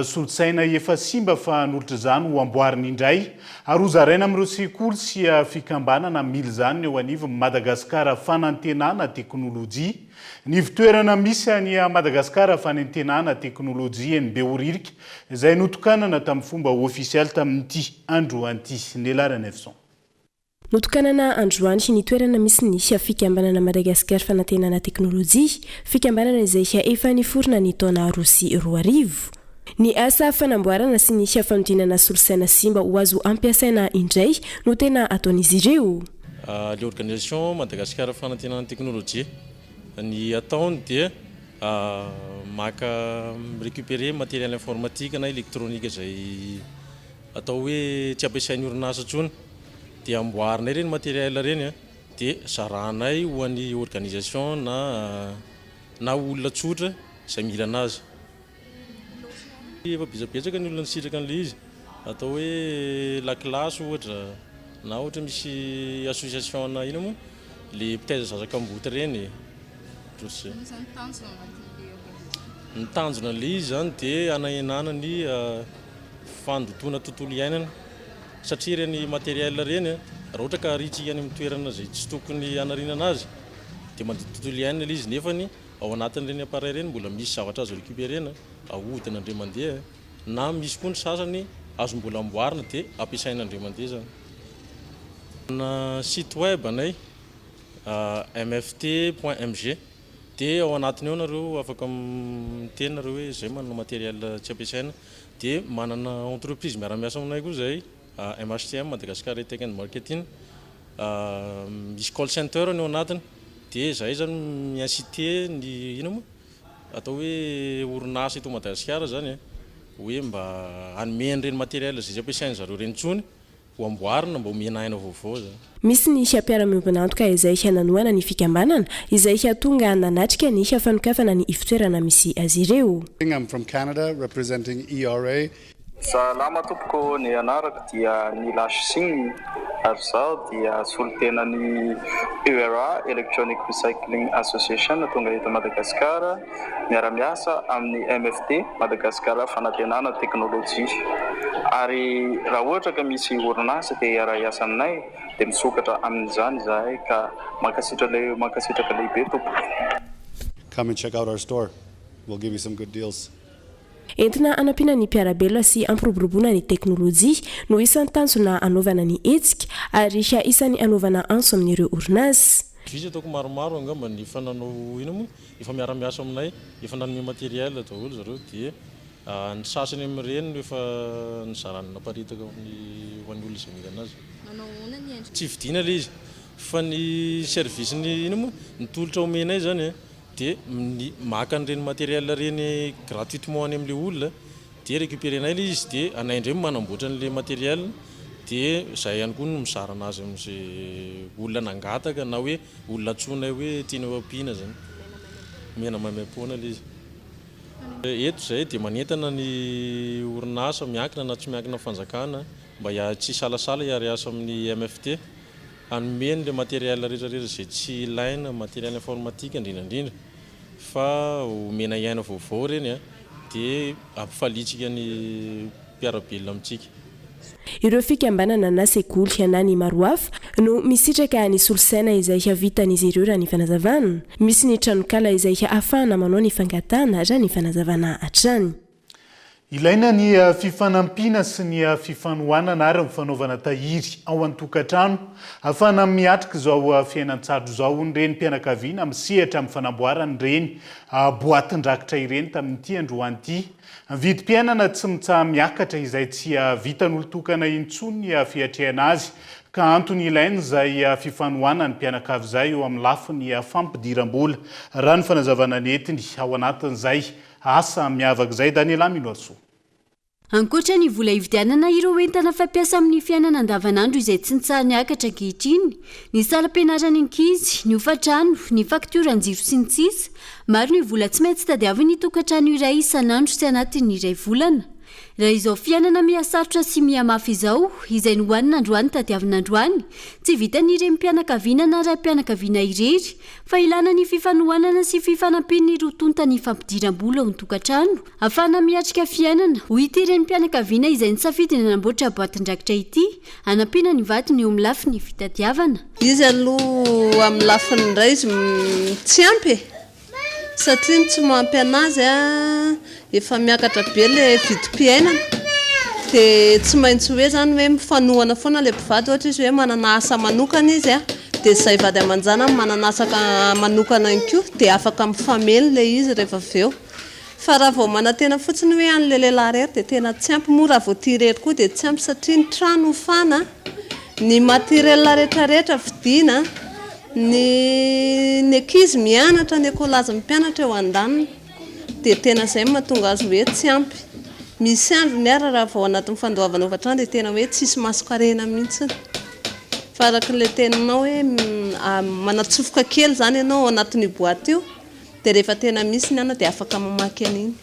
solosaina efa simba fa nolotra izany ho amboarina indray. Ary hozaraina amin'ireo sekoly sy fikambanana mily izany eo anivon'ny Madagasikara fanantenana teknôlôjia. Ny fitoerana misy any Madagasikara fanantenana teknôlôjia eny Behoririka izay notokanana tamin'ny fomba ofisialy tamin'ity androany ity Nelarana Efson. Notokanana androany ny toerana misy ny fikambanana Madagasikara fanantenana teknôlôjia, fikambanana izay efa niforona ny taona 2020. Ny asa fanamboarana sy ny fanodinana solosaina simba ho azo ampiasaina indray no tena ataon'izy ireo. L'organisation Madagasikara fanantenana teknôlôjia ny ataony dia maka récupérer matériel informatique na électronique izay atao hoe tsy ampiasain'ny orinasa intsony dia amboarinay reny matériel reny dia zaranay ho an'ny organisation na olona tsotra izay mila anazy. Efa betsaka ny olona nisitraka an'ilay izy atao hoe la classe ohatra na ohatra misy association na ino moa le mpitaiza zazakambota reny. Ny tanjona ilay izy zany dia anahenana ny fandotona tontolo iainana satria reny matériel reny raha ohatra ka ritsy any amin'ny toerana izay tsy tokony hanarinana azy dia mandoto tontolo iainana ilay izy nefany ao anatin'ireny appareil reny mbola misy zavatra azo récupérena ahodina andray mandeha na misy koa ny sasany azo mbola amboarina dia ampiasaina andray mandeha zany. Na site web anay mft.mg dia ao anatiny ao nareo afaka miteny nareo hoe izay manana matériel tsy ampiasaina dia manana entreprise miara-miasa aminay koa izay MHTM Madagascar Tech and Marketing misy call center ny ao anatiny dia izay zany miincité ny ino moa atao hoe orinasa eto Madagasikara zany hoe mba anomen'ireny matériel izay ampiasainy zareo reny intsony ho amboarina mba omena aina vaovao zany. Misy ny mpiara-miombonantoka izay hananoana ny fikambanana izay tonga nanatrika ny fanokafana ny fitoerana misy azy ireo. I'm from Canada representing ERA. Salama tompoko ny anarako dia ny Lashin ary zao dia solitenan'ny ERA Electronic Recycling Association tonga eto Madagasikara miara-miasa amin'ny MFT Madagasikara fanantenana teknôlôjia ary raha ohatra ka misy orinasa dia iara-iasa aminay dia misokatra amin'izany zahay ka mankasitraka lehibe tompoko. Come and check out our store. We'll give you some good deals. Entina anampiana ny mpiarabelona sy ampiroboroboana ny teknôlôjia no isan'ny tanjona anaovana ny hetsika ary isan'ny anaovana anso amin'ireo orinasa. Visy ataoko maromaro angamba ny fananao ino moa efa miara-miasa aminay efa nanome matériel daholo zareo dia ny sasany amin'ireny rehefa nizarany naparitaka amin'ny hoan'ny olona izay mila anazy tsy vidiana ilay izy fa ny service-ny ino moa nitolotra omenay zany dia maka an'ireny matériel reny gratuitement any amin'ilay olona dia récupérenay ilay izy dia anay indray manamboatra an'ilay matériel dia izay ihany koa no mizara anazy amin'izay olona nangataka na hoe olona antsoinay hoe tiana ho ampiana zany mena mamaipoana ilay izy. Eto izay dia manentana ny orinasa miankina na tsy miankina fanjakana mba tsy salasala hiary asa amin'ny MFT anomeny le matériel rehetrarehetra izay tsy ilaina matériel informatique indrindrandrindra fa omena iaina vaovao reny dia ampifalitsika ny mpiarabelona amintsika. Ireo fikambanana na sekoly na ny maro hafa no misitraka ny solosaina izay havitan'izy ireo raha ny fanazavana. Misy ny tranokala izay ahafahana manao ny fangatana raha ny fanazavana hatrany. Ilaina ny fifanampiana sy ny fifanohanana ary ny fanaovana tahiry ao an-tokantrano ahafahana miatrika izao fiainan-tsaro izao nireny mpianakaviana misehatra amin'ny fanamboarana ireny boatin-drakitra ireny tamin'ity androany ity. Vidim-piainana tsy mitsaha miakatra izay tsy vitan'olon-tokana intsony ny fiatrehana azy ka antony ilaina izay fifanohanana ny mpianakavy izay eo amin'ny lafiny fampidiram-bola raha ny fanazavana netiny ao anatin'izay asa miavaka izay Daniela Minoaso. Ankoatra ny vola hividianana ireo entana fampiasa amin'ny fiainana andavanandro izay tsy mitsaha niakatra ankehitriny, ny salam-pianarana ankizy, ny hofatrano, ny faktoran-jiro sy ny sisa, maro ny vola tsy maintsy tadiavina ny tokantrano iray isan'andro sy anatin'ny iray volana. Raha izao fiainana mihasarotra sy mihamafy izao izay nohanina androany tadiavina androany, tsy vitan'ireny mpianakaviana na raim-pianakaviana irery fa ilana ny fifanohanana sy fifanampian'ny rotonta ny fampidiram-bola ao an-tokantrano ahafahana miatrika fiainana. Hoy ity ireny mpianakaviana izay nisafidy nanamboatra boatin-drakitra ity hanampiana ny vadiny eo amin'ny lafiny fitadiavana. Izy aloha amin'ny lafiny indray izy tsy ampy satria tsy mampy anazy efa miakatra be le vidim-piainana dia tsy maintsy hoe zany hoe mifanohana foana le mpivady ohatra izy hoe manana asa manokana izy dia izay vady aman-jana manana asa manokana ihany koa dia afaka mifamely le izy rehefa avy eo. Fa raha vao manantena fotsiny hoe an'le lehilahy rery dia tena tsy ampy moa raha vao tia rery koa dia tsy ampy satria ny trano hofana, ny matériel rehetrarehetra vidiana, ny ankizy mianatra, ny ekolazy mpianatra eo an-daniny dia tena izay mahatonga azy hoe tsy ampy. Misy andro ny ara raha vao anatin'ny fandoavana hofatrano dia tena hoe tsisy maso-karena mihitsy. Fa arak'ilay teninao hoe manatsofoka kely zany ianao ao anatin'ny boaty io dia rehefa tena misy ny ana dia afaka mamaky an'iny.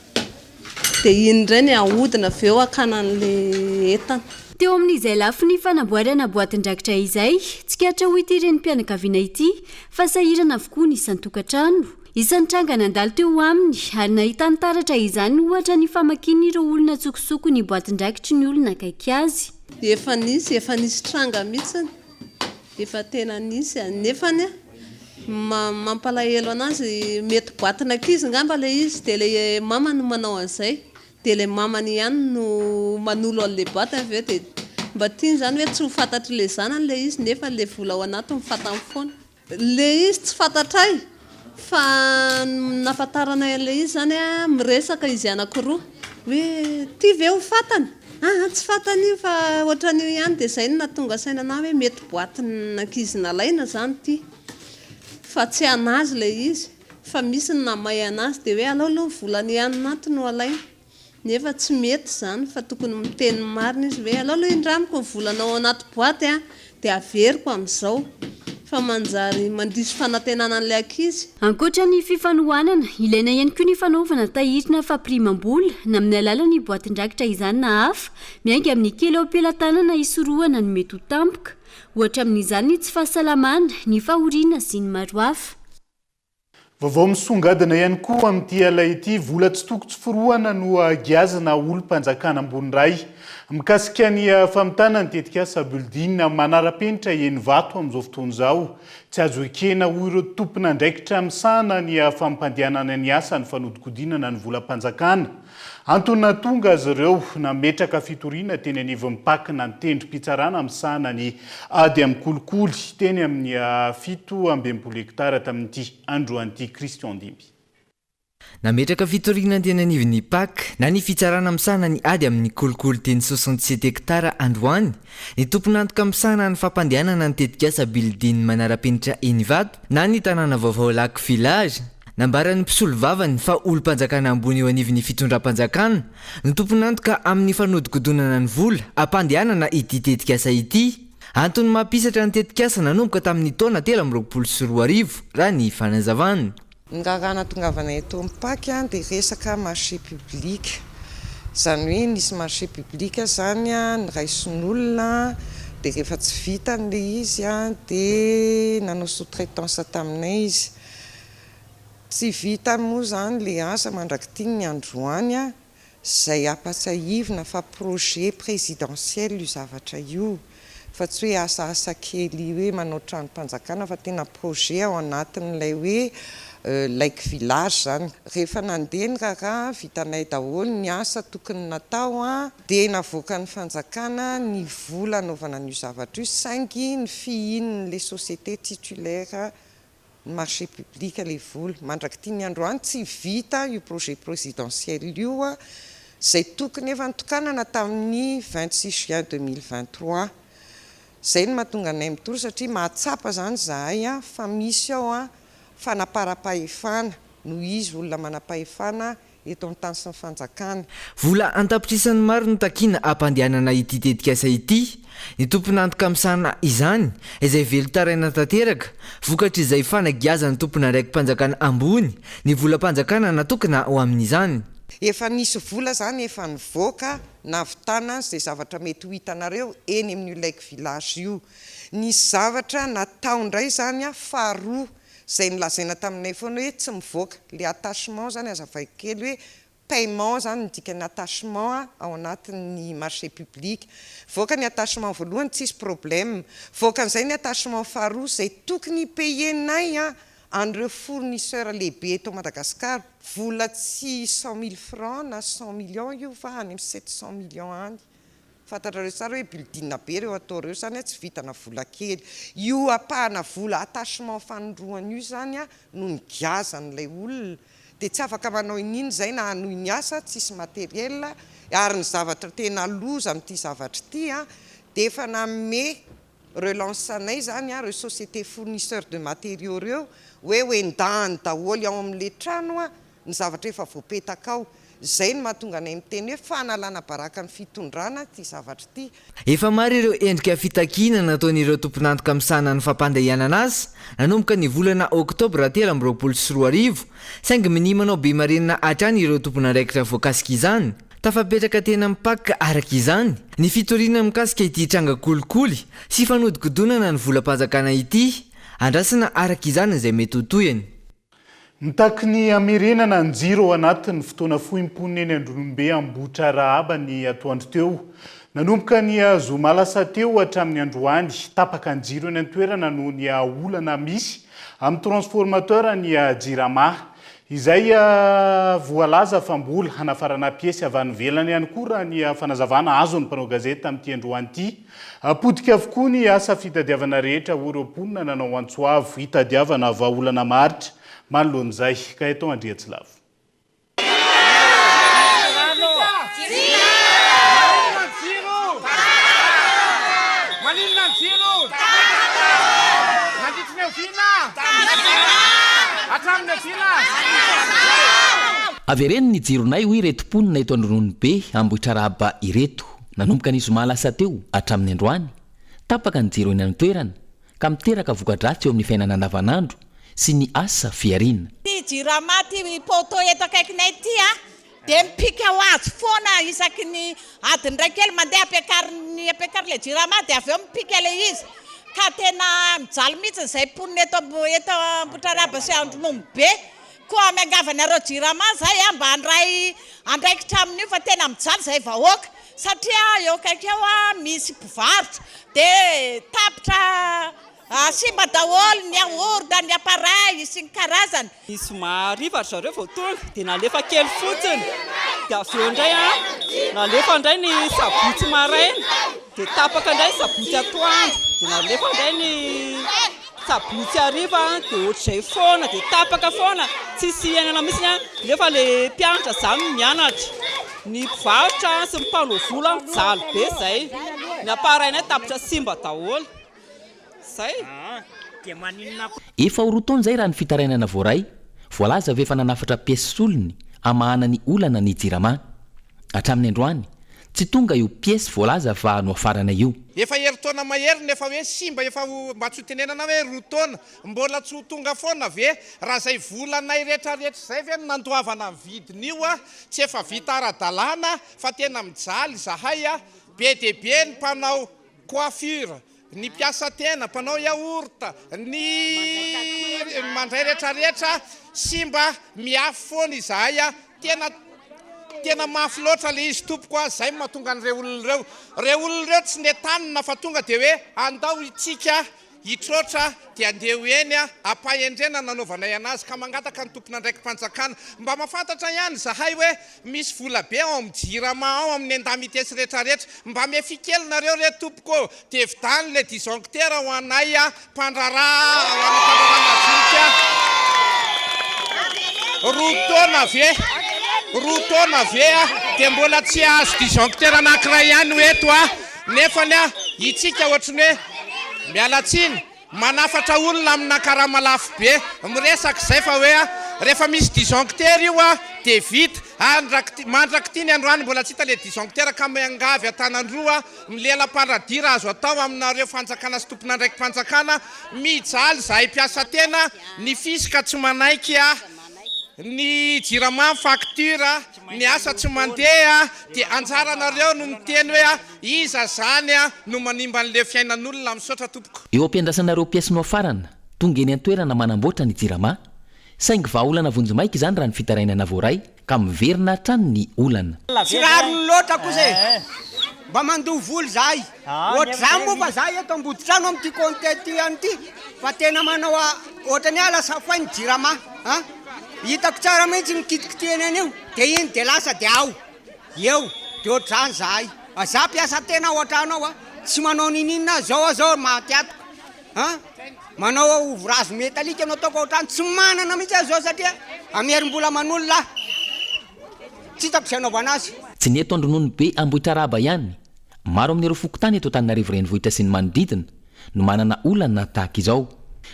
Dia iny indray ny ahodina avy eo akana an'ilay entana. Teo amin'izay lafiny fanamboarana boatin-drakitra izay, tsikatra ho ity ireny mpianakaviana ity fa sahirana avokoa ny isan-tokantrano. Isan'ny tranga nandalo teo aminy ary nahitany taratra izany ohatra ny famakiany ireo olona tsokosoko ny boatin-drakitry ny olona akaiky azy. Efa nisy tranga mihitsy, efa tena nisy nefany mampalahelo anazy mety boatin'ankizy ngamba le izy dia le mama no manao an'izay. Dia le mamany ihany no manolo an'le boaty avy eo dia mba tiany zany hoe tsy ho fantatry le zanany le izy nefa le vola ao anaty mifantany foana. Le izy tsy fantatray fa nafantaranay an'le izy zany miresaka izy anankiroa hoe ty ve ho fantany? Tsy fantany io fa ohatran'io ihany dia izay no nahatonga sainana hoe mety boatin'ankizy nalaina zany ty. Fa tsy anazy le izy fa misy ny namay anazy dia hoe alalo volany ihany naty no alaina. Nefa tsy mety zany fa tokony miteny marina izy hoe alalo indramiko ny volanao anaty boaty dia averiko amin'izao fa manjary mandisy fanantenana an'ilay ankizy. Ankoatra ny fifanohanana, ilaina ihany koa ny fanaovana tahirina fampirimam-bola na amin'ny alalan'ny boatin-drakitra izany na hafa miainga amin'ny kely ao am-pelantanana isorohana ny mety ho tampoka, ohatra amin'izany ny tsy fahasalamana, ny fahoriana sy ny maro hafa. Vaovao misongadina ihany koa amin'ity alay ity vola tsy toko tsy forohana no giazina olom-panjakana ambony ray mikasika ny famitana ny tetika Sabuldine manara-penitra eny vato amin'izao fotoana izao. Tsy azo ekena ho ireo tompona ndraikitra misahana ny fampandehanana ny asa ny fanodikodinana ny volam-panjakana. Antony tonga azy ireo nametraka fitoriana teny anivo mipakina ny tendrom-pitsarana misahana ny ady amin'ny kolikoly teny amin'ny 7 ambin'ny 10 hektara tamin'ity androan'ity Christian Dimby. nametraka fitoriana tena anivon'ny pak na ny fitsarana misahana ny ady amin'ny kolokolo teny 67 hektara androany ny tomponantoka misahana ny fampandehanana ny tetikasa bildiny manara-penitra enivato na ny tanàna vaovao lac village nambarany mpisolo vavany fa olo-mpanjakana ambony eo anivon'ny fitondram-panjakana ny tomponantoka amin'ny fanodikodonana ny vola ampandehanana ity tetikasa ity antony mampisatra ny tetikasa nanomboka tamin'ny taona 2024 raha ny fanazavana. Ngarana tongavana eto amin'ny-paky dia resaka marché public. Zany hoe nisy marché public zany niraison'olona dia rehefa tsy vitan'ilay izy dia nanao sous-traitance taminay izy. Tsy vita moa zany ilay asa mandrakity ny androany izay ampatsahivina fa projet présidentiel io zavatra io. Fa tsy hoe asa kely hoe manao tranom-panjakana fa tena projet ao anatin'ilay hoe like village zany. Rehefa nandeha ny raha vitanay daholo ny asa tokony natao dia navoaka ny fanjakana ny vola anaovana n'io zavatra io saingy ny fihin'ny les sociétés titulaires ny marché public les vola mandrakity ny androany tsy vita io projet présidentiel io izay tokony efa nitokanana tamin'ny 26 juin 2023. Zay ny mahatonga anay mitoro satria mahatsapa zany zahay fa misy ao fanapara-pahefana noho izy olona manam-pahefana eto amin'ny tany sy ny fanjakana. Vola antapitrisan'ny maro no takiana ampandehanana ity tetikasa ity ny tomponantoka misahana izany izay velotaraina tanteraka vokatra izay fanagiazany tompona raiky mpanjakana ambony ny volam-panjakana natokana ho amin'izany. Efa nisy vola zany efa nivoaka navitana izay zavatra mety ho hitanareo eny amin'ny like village io. Nisy zavatra natao indray zany faharoa izay nilazaina taminay foana hoe tsy mivoaka le attachement zany azavaiko kely hoe paiement zany midika ny attachement ao anatin'ny marché public. Voaka ny attachement voalohany tsisy problème. Voaka an'izay ny attachement faharoa izay tokony payenay an'ireo fournisseur lehibe eto Madagasikara vola tsy 100 000 francs na 100 millions io fa any amin'ny 700 millions any. Fantatrareo tsara hoe building be reo ataoreo zany tsy vitana vola kely. Io apahana vola attachement fanondroana io zany no nigazan'ilay olona dia tsy afaka manao in'iny zay na hanohy ny asa tsisy matériel ary ny zavatra tena loza amin'ity zavatra ity dia efa nanome relance anay zany reo société fournisseur de matériaux reo hoe hoendahany daholo ao amin'le trano ny zavatra efa voapetaka ao. Zay ny mahatonga anay miteny hoe fanalana baraka ny fitondrana ty zavatra ity. Efa maro ireo endrika fitakiana nataon'ireo tomponantoka misahana ny fampandehanana azy nanomboka ny volana oktobra 2024 saingy minimanao be marenina hatrany ireo tompona raikitra voakasika izany. Tafapetraka tena mipaka araka izany ny fitoriana mikasika ity tranga kolikoly sy fanodikodonana ny volam-panjakana ity andrasana araka izany izay mety ho toyany. Mitaky ny amerenana ny jiro ao anatin'ny fotoana foimpony eny Andronombe Ambotra Rahaba ny atoandro teo. Nanomboka ny zoma lasa teo hatramin'ny androany tapaka ny jiro eny an-toerana noho ny olana misy amin'ny transformateur ny Jirama. Izay voalaza fa mbola hanafarana piesy avy any ivelany ihany koa raha ny fanazavana azo ny mpanao gazety amin'ity androany ity. Apodika avokoa ny asa fitadiavana rehetra orom-ponina nanao Antsoavo hitadiavana vahaolana maritra manoloan'izay ka eto Andriatsilavo. Avereny ny jironay hoy ireto mponina eto Andronombe Ambotra Rahaba ireto nanomboka ny zoma lasa teo hatramin'ny androany tapaka ny jiro eny an-toerana ka miteraka voka-dratsy eo amin'ny fiainana andavanandro sy ny asa fiarina. Ty Jirama ty poto eto akaikinay ty dia mipika ho azy foana isaky ny adiny ray kely mandeha ampiakary le Jirama dia avy eo mipika le izy ka tena mijaly mihitsy izay mponina eto Ambotra Rahaba sy Andronombe koa miangavana reo Jirama zay mba andraikitra amin'io fa tena mijaly zay vahoaka satria eo akaiky eo misy mpivarotra dia tapitra simba daholo ny aorda ny appareil sy ny karazany. Misy marivatra zareo vao tonga dia nalefa kely fotsiny dia avy eo indray nalefa indray ny sabotsy maraina dia tapaka indray sabotsy atoandro dia nalefa indray ny sabotsy ariva dia ohatr'izay foana dia tapaka foana tsisy iainana mihitsy a nefa le mpianatra zany mianatra ny mpivarotra sy ny mpano vola mijaly be zay ny aparainay tapitra simba daholo zay dia maninona efa ho roa taona izay raha ny fitarainana voaray voalaza ve efa nanafatra piesy solony amahana ny olana ny jirama hatramin'ny androany tsy tonga io piesy voalaza fa no afarana io efa heritaona mahery nefa hoe simba efa mba tsy ho tenenana hoe roa taona mbola tsy ho tonga foana ve raha zay volanay rehetrarehetra zay ve nandoavana ny vidiny io a tsy efa vita ara-dalàna fa tena mijaly zahay a be dia be ny mpanao coiffure ny mpiasa tena mpanao yaourta ny mandray rehetrarehetra simba miafy foana izahay a tena mafy loatra le izy tompoko a zay mahatonga an'ireo olon'ireo reo olon'ireo tsy netanina fa tonga dia hoe andao itsika hitrotra dia andeha eny a ampahendrena nanaovanay anazy ka mangataka ny tompona ndraiky mpanjakana mba mahafantatra ihany zahay hoe misy vola be ao amin'ny jirama ao amin'ny andamitesy rehetrarehetra mba miafikelinareo re tompoko dia vidany le disjoncteur ho anay a mpandrarah ho ana mpandraranajinika roa taona ve roa taona ve a dia mbola tsy azo disjoncteur anankiray ihany hoeto a nefany a itsika ohatrany hoe mialatsiny manafatra olona amina karamalafo be miresaka izay fa hoe a rehefa misy disjoncteur io a dia vita mandraky ty ny androany mbola tsy hita le disjoncteur ka miangavy atanandroa milela-pandradira azo atao aminareo fanjakana sy tompona ndraiky mpanjakana mijaly zahay mpiasa tena ny fisika tsy manaiky a ny jirama facture ny asa tsy mandeha dia anjaranareo no miteny hoe a iza zany a no manimba an'le fiainan'olona misaotra tompoko eo ampiandrasanareo piesy no afarana tonga eny an-toerana manamboatra ny jirama saingy vaolana vonjimaiky izany raha ny fitarainana voaray ka miverina hatrany ny olana tsy rarony loatra kosa mba mandoha voly zahay ohatr'izany moa fa zahay eto amboditrano amin'ity compte ty anyity fa tena manao ohatrany ala safainy jirama hitako tsara mihitsy mikitikiteny an'io dia iny dia lasa dia ao eo dia ohatr'izany zahay za mpiasa tena ohatranao a tsy manao nininina zao mahatiatoko manao ouvrazy metalika anao ataoko ohatrany tsy manana mihitsy azao satria amerim-bola manolona tsy hitako izay anaovana azy tsy ny eto andronony be ambohitra raba ihany maro amin'ireo fokotany eto Antananarivo renivohitra sy ny manodidina no manana olana tahaka izao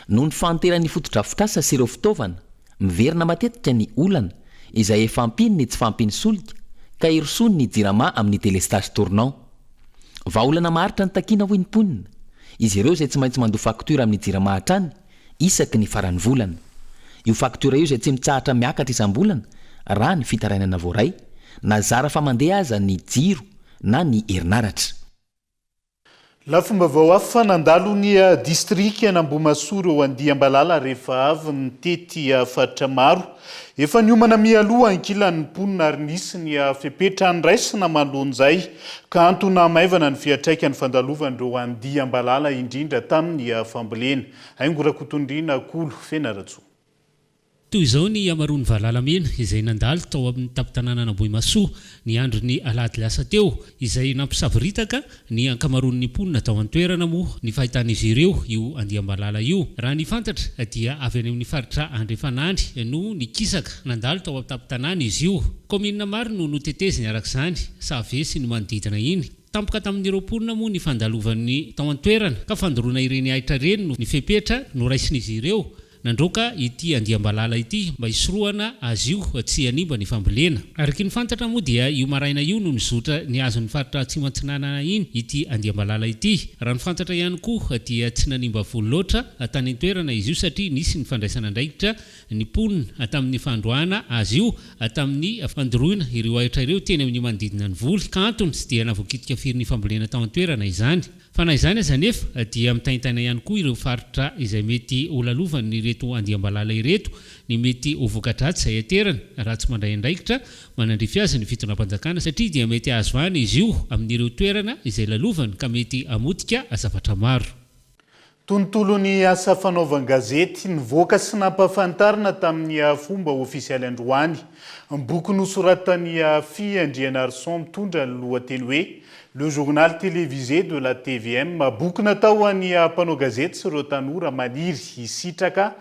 noho ny fanteran'ny fotodrafitrasa sy ireo fitaovana miverina matetika ny olana izay efa ampiny ny tsy fampiny solika ka irosony ny jirama amin'ny délestage tournant vaolana maharitra ny takina ho imponina izy ireo izay tsy maintsy mandoha facture amin'ny jirama hatrany isaky ny farany volana io facture io izay tsy mitsahatra miakatra isam-bolana raha ny fitarainana voaray na zara fa mandeha aza ny jiro na ny herinaratra lafomba vao afy fa nandalo ny distrika Nambomasoa eo Andiambalala rehefa avy ny tety fatra maro efa niomana mialoha ankilan'ny mponina ary nisy ny fepetra andraisina manoloan'izay ka antona maivana ny fiatraikany fandalovan'ireo Andiambalala indrindra tamin'ny fambolena aingorakotondrina kolo fenaratso toy izao ny amaroany valalamena izay nandalo tao amin'ny tapitanana Nambomasoa ny andro ny alahady lasa teo izay nampisaviritaka ny ankamaroan'ny mponina tao an-toerana moa ny fahitan'izy ireo io Andiambalala io raha ny fantatra dia avy any amin'ny faritra Andrefanandry no nikisaka nandalo tao amin'ny tapitanana izy io kominina maro no noteteziny arak'izany savesy ny manodidina iny tampoka tamin'ireo mponina moa ny fandalovan'ny tao an-toerana ka fandorona ireny ahitra reny no ny fepetra no raisin'izy ireo nandroka ity Andiambalala ity mba isoroana azy io tsy hanimba ny fambolena araky ny fantatra moa dia io maraina io no nizotra ny azo ny faritra tsy mantsinanana iny ity Andiambalala ity raha ny fantatra ihany koa dia tsy nanimba voly loatra tany an-toerana izy io satria nisy ny fandraisana andraikitra ny mponina tamin'ny fandroana azy io tamin'ny fandoroana ireo ahitra ireo teny amin'ny manodidina ny voly ka antony tsy dia navoakitika firy ny fambolena tao an-toerana izany fa na izany aza nefa dia mitaintaina ihany koa ireo faritra izay mety olalovany ireto Andiambalala ireto ny mety ho vokadratsy izay aterana raha tsy mandray andraikitra manandrify azy ny fitonam-panjakana satria dia mety azo any izy io amin'ireo toerana izay lalovany ka mety hamotika zavatra maro tontolony asa fanaovan-gazety nivoaka sy nampahafantarina tamin'ny fomba ofisialy androany boky nosoratany Fi Andriana Arson mitondra ny lohateny hoe le journal télévisé de la TVM, boky natao an'ny mpanao gazety sy ireo tanora maniry hisitraka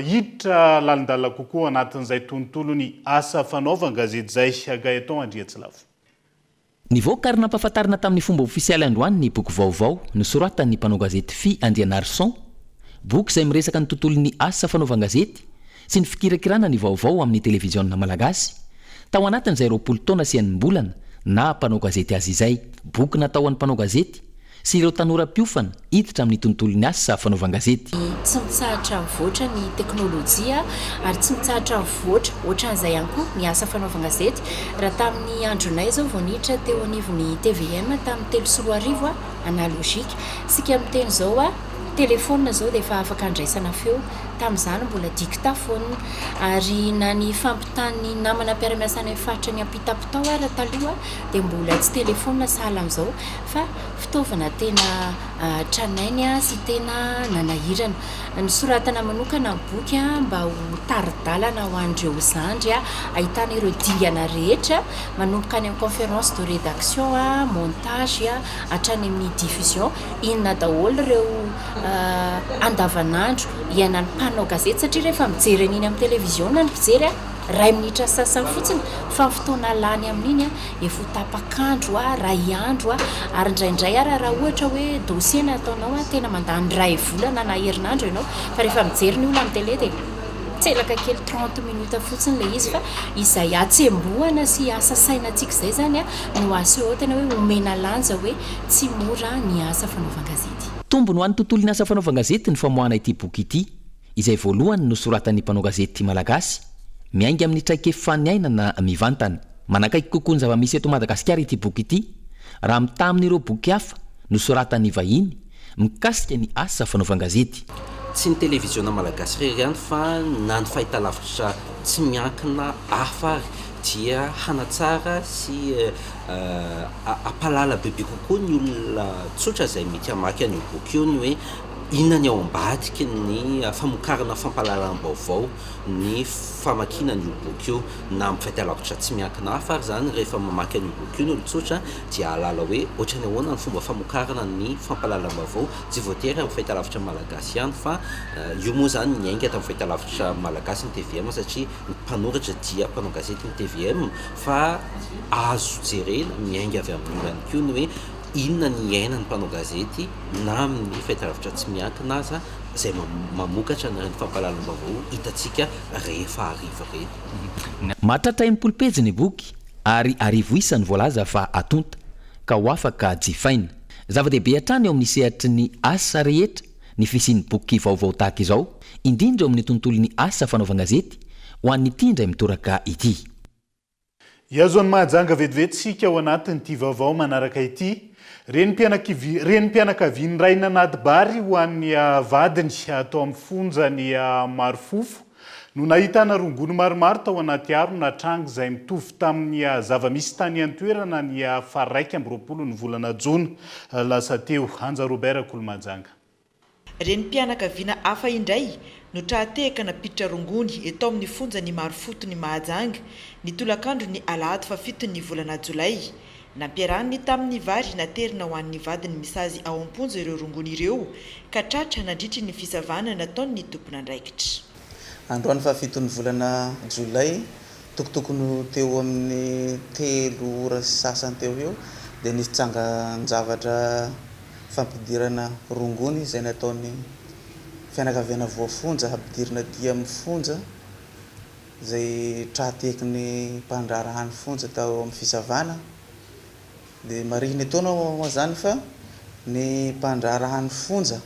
hiditra lalindala kokoa anatin'izay tontolony asa fanaovan-gazety zay Gaëtan Andriatsilavo. Nivoaka ary nampahafantarina tamin'ny fomba ofisialy androany ny boky vaovao nosoratan'ny mpanao gazety Fi Andriana Arson, boky izay miresaka ny tontolon'ny asa fanaovan-gazety sy ny fikirakirana ny vaovao amin'ny televiziona malagasy tao anatin'izay 20 taona sy enim-bolana na mpanao gazety azy izay. Boky natao an'ny mpanao gazety sy ireo tanora mpiofana hiditra amin'ny tontolon'ny asa fanaovan-gazety. Tsy mitsahatra mivoatra ny teknôlôjia ary tsy mitsahatra mivoatra ohatran'izay ihany koa ny asa fanaovan-gazety. Raha tamin'ny andronay zao vao niditra teo anivon'ny TVM tamin'ny 3 analogique, sika miteny zao telefôna zao dia efa afaka andraisana feo, tamin'izany mbola dictaphone, ary na ny fampitany namana mpiara-miasa any faritra ny ampitapitao raha taloha dia mbola tsy telefôna sahala amin'izao fa fitaovana tena tranainy sy tena nanahirana. Nisoratana manokana boky mba ho taridalana ho an'ireo zandry ahitana ireo dingana rehetra manomboka any amin'ny conférence de rédaction, montage hatrany amin'ny diffusion, inona daholo ireo andavanandro iainan'ny mpanao gazety satria rehefa mijery an'iny amin'ny televiziona ny mpijery ray minitra sasany fotsiny fa fotoana lany amin'iny efa tapakandro ray andro ary indraindray raha ohatra hoe dossier nataonao tena mandany ray volana na herinandro ianao fa rehefa mijery ny olona amin'ny télé dia tselaka kely 30 minutes fotsiny le izy fa izay atsembohana sy asa sainantsika izay zany no asa eo tena hoe omena lanja hoe tsy mora ny asa fanaovan-gazety. Tombony ho an'ny tontolon'ny asa fanaovan-gazety ny famoahana ity boky ity izay voalohany nosoratan'ny mpanao gazety malagasy miainga amin'ny traikefan'ny ainana mivantana. Manakaiky kokoa ny zava-misy eto Madagasikara ity boky ity raha mita amin'ireo boky hafa nosoratan'ny vahiny mikasika ny asa fanaovan-gazety. Tsy ny televiziona malagasy rery ihany fa na ny fahitalavitra tsy miankina hafa ary dia hanatsara sy apalala bebe kokoa ny olona tsotra izay mety hamaky an'io boky io ny hoe inona ny ao ambadiky ny famokarana fampahalalam-baovao ny famakina an'io boky io na mifahitalavitra tsy miankina hafa ary zany rehefa mamaky an'io boky io ny olo-tsotra dia alala hoe ohatrany ahoana ny fomba famokarana ny fampahalalam-baovao tsy voatery amin'ny fahitalavitra malagasy ihany fa io moa zany miainga tamin'ny fahitalavitra malagasy ny TVM satria ny mpanoratra dia mpanao gazety ny TVM fa azo jerena miainga avy amin'ny ihany koa ny hoe inona ny aina ny mpanao gazety na amin'ny fahitalavitra tsy miankina aza izay mamokatra ny fampahalalam-baovao hitantsika rehefa ariva reny. Mahatratra 80 pejy ny boky ary arivo isany voalaza fa atonta ka ho afaka jifaina. Zava-dehibe hatrany eo amin'ny sehatry ny asa rehetra ny fisian'ny boky vaovao tahaka izao, indrindra eo amin'ny tontolon'ny asa fanaovan-gazety ho an'ny tindray mitoraka ity. Iazo ny mahajanga vetivety sika ao anatin'ity vaovao manaraka ity. Renim-pianakaviany ray nanaty bary ho an'ny vadiny atao amin'ny fonjany Marifofo no nahitana rongony maromaro tao anaty harona tranga izay mitovy tamin'ny zava-misy tany an-toerana ny 1 ny volana Jona lasa teo. Anja Robert Kolomajanga. Renim-pianakaviana hafa indray no trahatehaka napiditra rongony eto amin'ny fonjany Marifofo ny Mahajanga ny tolakandro ny Alahady 7 ny volana Jolay. Nampiarahany tamin'ny vary naterina ho an'ny vadiny misazy ao am-ponja ireo rongony ireo ka tratra nandritry ny fisavana nataony tompona andraikitra. Androany 7 ny volana Jolay tokotokony teo amin'ny 3 ora sasany teo eo dia nisy tsangan-javatra fampidirana rongony izay nataony fianakaviana voafonja hampidirana dia amin'ny fonja izay trahateky ny mpandrarahany fonja tao amin'ny fisavana. Dia marihina etoana moa zany fa ny mpandrarahany fonja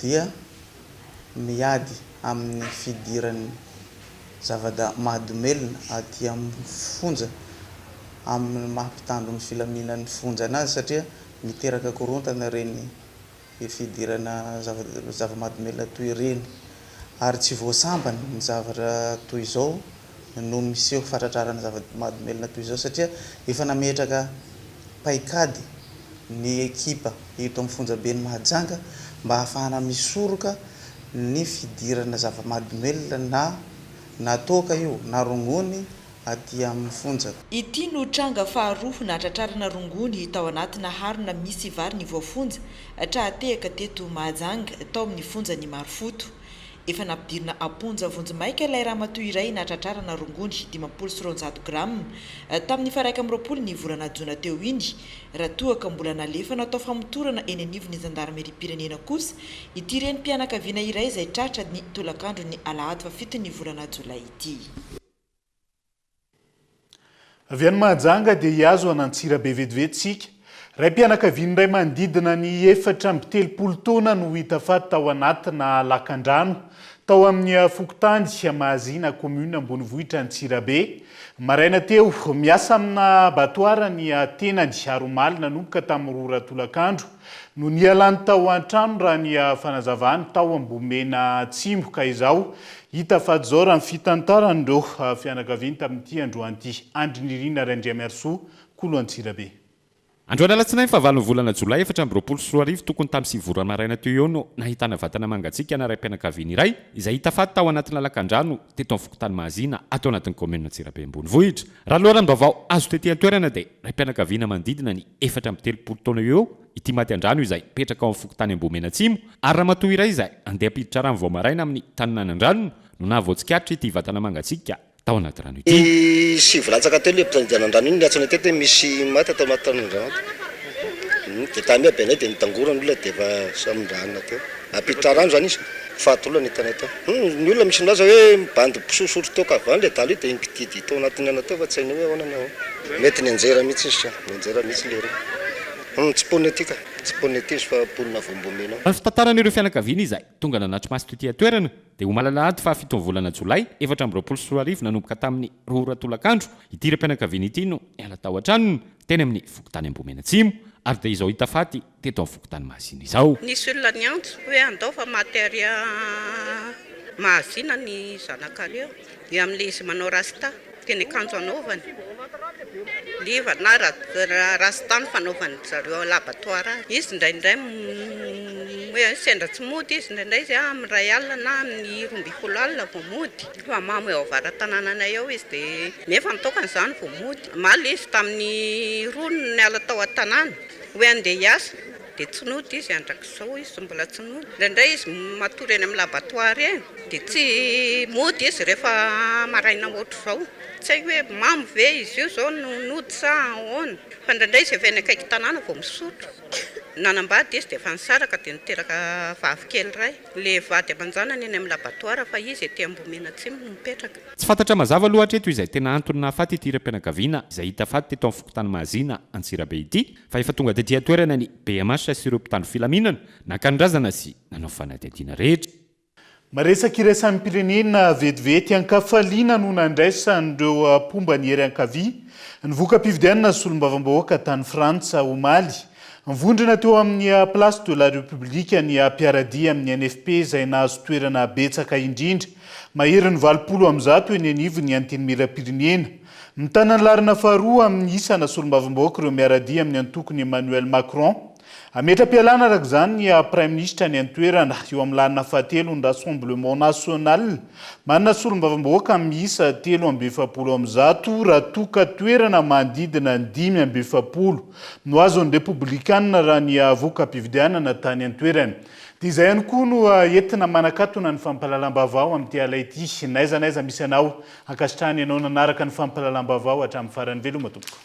dia miady amin'ny fidiran'ny zava-mahadomelina aty amin'ny fonja amin'ny mahampitandro ny filaminan'ny fonja anazy satria miteraka korontana reny fidirana zava-mahadomelina toy ireny ary tsy voasambany ny zavatra toy izao no miseho fatratrarana zava-mahadomelina toy izao satria efa nametraka paikady ny ekipa eto amin'ny fonjabeny Mahajanga mba hahafahana misoroka ny fidirana zava-mahadomelona na natoka io na rongony aty amin'ny fonjaka. Ity no tranga faharoa natratrarana rongony tao anatina harona misy vary ny voafonja trahatehaka teto Mahajanga tao amin'ny fonja ny Marofoto. Efa nampidirina aponja vonjimaika ilay ramatoa iray natratrarana rongony 500 grama tamin'ny faraika amin'ny 20 ny volana Jona teo iny. Raha toa ka mbola nalefa natao famotorana eny anivon'ny zandarmeriam-pirenena kosa ity renim-pianakaviana iray izay tratra ny tolakandro ny Alahady 7 ny volana Jolay ity. Avy any Mahajanga dia hiazo anantsirabe vetivetsika. Ray mpianakaviana iray manodidina ny 470 taona no hita faty tao anatina lakan-drano tao amin'ny Fokotany Mahazina commune Ambonivohitra Antsirabe. Maraina teo miasa amina batoara ny tenany ary omaly nanomboka tamin'ny rora tolakandro no nialany tao an-trano raha ny fanazavany tao Ambomena Atsimo ka izao hita faty zao raha ny fitantaran'ireo fianakaviana tamin'ity androan'ity. Andry Nirina Randriamerso, Kolo Antsirabe. Androany alatsinainy fa 9 volana Jolay 2024 tokony tamin'ny 9 volana maraina teo eo no nahitana vatana mangatsiaka na ray mpianakaviana iray izay hita faty tao anatina lakan-drano teto amin'ny Fokotany Mahazina atao anatin'ny commune Antsirabe Ambonivohitra. Raha lohana vaovao azo tetỳ an-toerana dia ray mpianakaviana manodidina ny 470 taona eo ity maty an-drano izay petraka ao amin'ny Fokotany Ambomena Atsimo ary ramatoa iray izay andeha hampiditra rano vao maraina amin'ny taninan'an-drano no nahavoatsikatra ity vatana mangatsiaka tao anaty rano ity. Si volatsaka teo le mpitandianan-drano iny niatsana tety misy maty atao anaty tanin'an-drano dia tamia benay dia nitangorana olona dia efa samin-drano teo apiditra rano zany izy fahatolona ny tana teo. Ny olona misy milaza hoe mibandy pisosotro teo kavany le talo dia nikitidy tao anatiny ana teo fa tsy hainy hoe ahoana nao mety ny anjera mihitsy izy nianjera mihitsy le reo tsy politika tsy politika fa polina vombomena. Raha fitantaran'ireo fianakaviana izay tonga nanatry masy tetỳ an-toerana dia ho malalahady fa 7 volana Jolay 2024 nanomboka tamin'ny rora tolakandro ity ream-pianakaviana ity no niala tao an-tranony teny amin'ny Fokotany Ambomena Atsimo ary dia izao hita faty teto amin'ny Fokotany Mahazina izao. Nisy olona niantso hoe andao fa materia Mahazina ny zanakareo dia amin'ilay izy manao rasta teny akanjo anaovany liva na rasta ny fanaovany zareo labatoara izy indraindray hoe sendra tsy mody izy indraindray izy amin'ny 2 alina na amin'ny 12 alina vao mody fa mamy eo avara-tanànanay eo izy dia nefa nitokany izany vao mody maly izy tamin'ny rono ny ala tao an-tanàna hoe andeha hiasa dia tsy nody izy andrak'izao izy mbola tsy nody indraindray izy matory eny amin'ny labatoara eny dia tsy mody izy rehefa maraina ohatr'izao tsy hay hoe mamy ve izy io zao no nody sa ahoana fa indraindray izy avy any akaiky tanàna vao misotro nanambady izy dia efa nisaraka dia niteraka vavikely iray le vady aman-janany eny amin'ny labatoara fa izy etỳ Ambomena Atsimo no mipetraka. Tsy fantatra mazava loatra eto izay tena antony nahafaty ity ream-pianakaviana izay hita faty teto amin'ny Fokotany Mahazina Antsirabe ity fa efa tonga tetỳ an-toerana ny BMH sy ireo mpitandro filaminana nakanindrazana sy nanao fanadihadiana rehetra. Maresaka iraisany pirenena vetivety ankafaliana no nandraisan'ireo pomba ny hery-ankavia nivoaka-pifidianana sy solombavam-bahoaka tany Frantsa omaly. Mivondrona teo amin'ny Place de la République ny mpiaradia amin'ny NFP izay nahazo toerana betsaka indrindra mahery ny 20% eny anivo ny anteny miram-pirenena. Mitana ny larina faharoa amin'ny isana solombavam-bahoaka ireo miaradia amin'ny antokony Emmanuel Macron. Ametra-pialana araka izany ny Prime Ministre ny antoerana eo amin'ny larina fahatelo ny Rassemblement National. Manana solombavam-bahoaka miisa 320% raha toka toerana manodidina 5% no azon'ny Republikanina raha ny voaka-pifidianana tany antoerana. Dia izay ihany koa no entina manakatona ny fampahalalam-baovao amin'ity ala ity. Naiza misy anao ankasitrahany ianao nanaraka ny fampahalalam-baovao hatramin'ny farany veloma tompoko.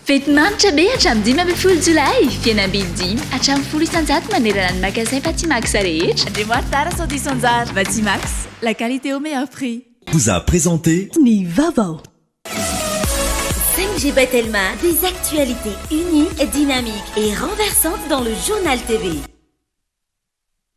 Fety manitra be hatramin'ny 5 jolay fihenam-bidy 10 hatramin'ny 10 isanjato manerana ny magasin Patimax rehetra. Andriamoara sans Sanjar. Patimax, la qualité au meilleur prix. Vous a présenté Ni Vavao. 5G Batelma, des actualités unies, dynamiques et renversantes dans le journal TV.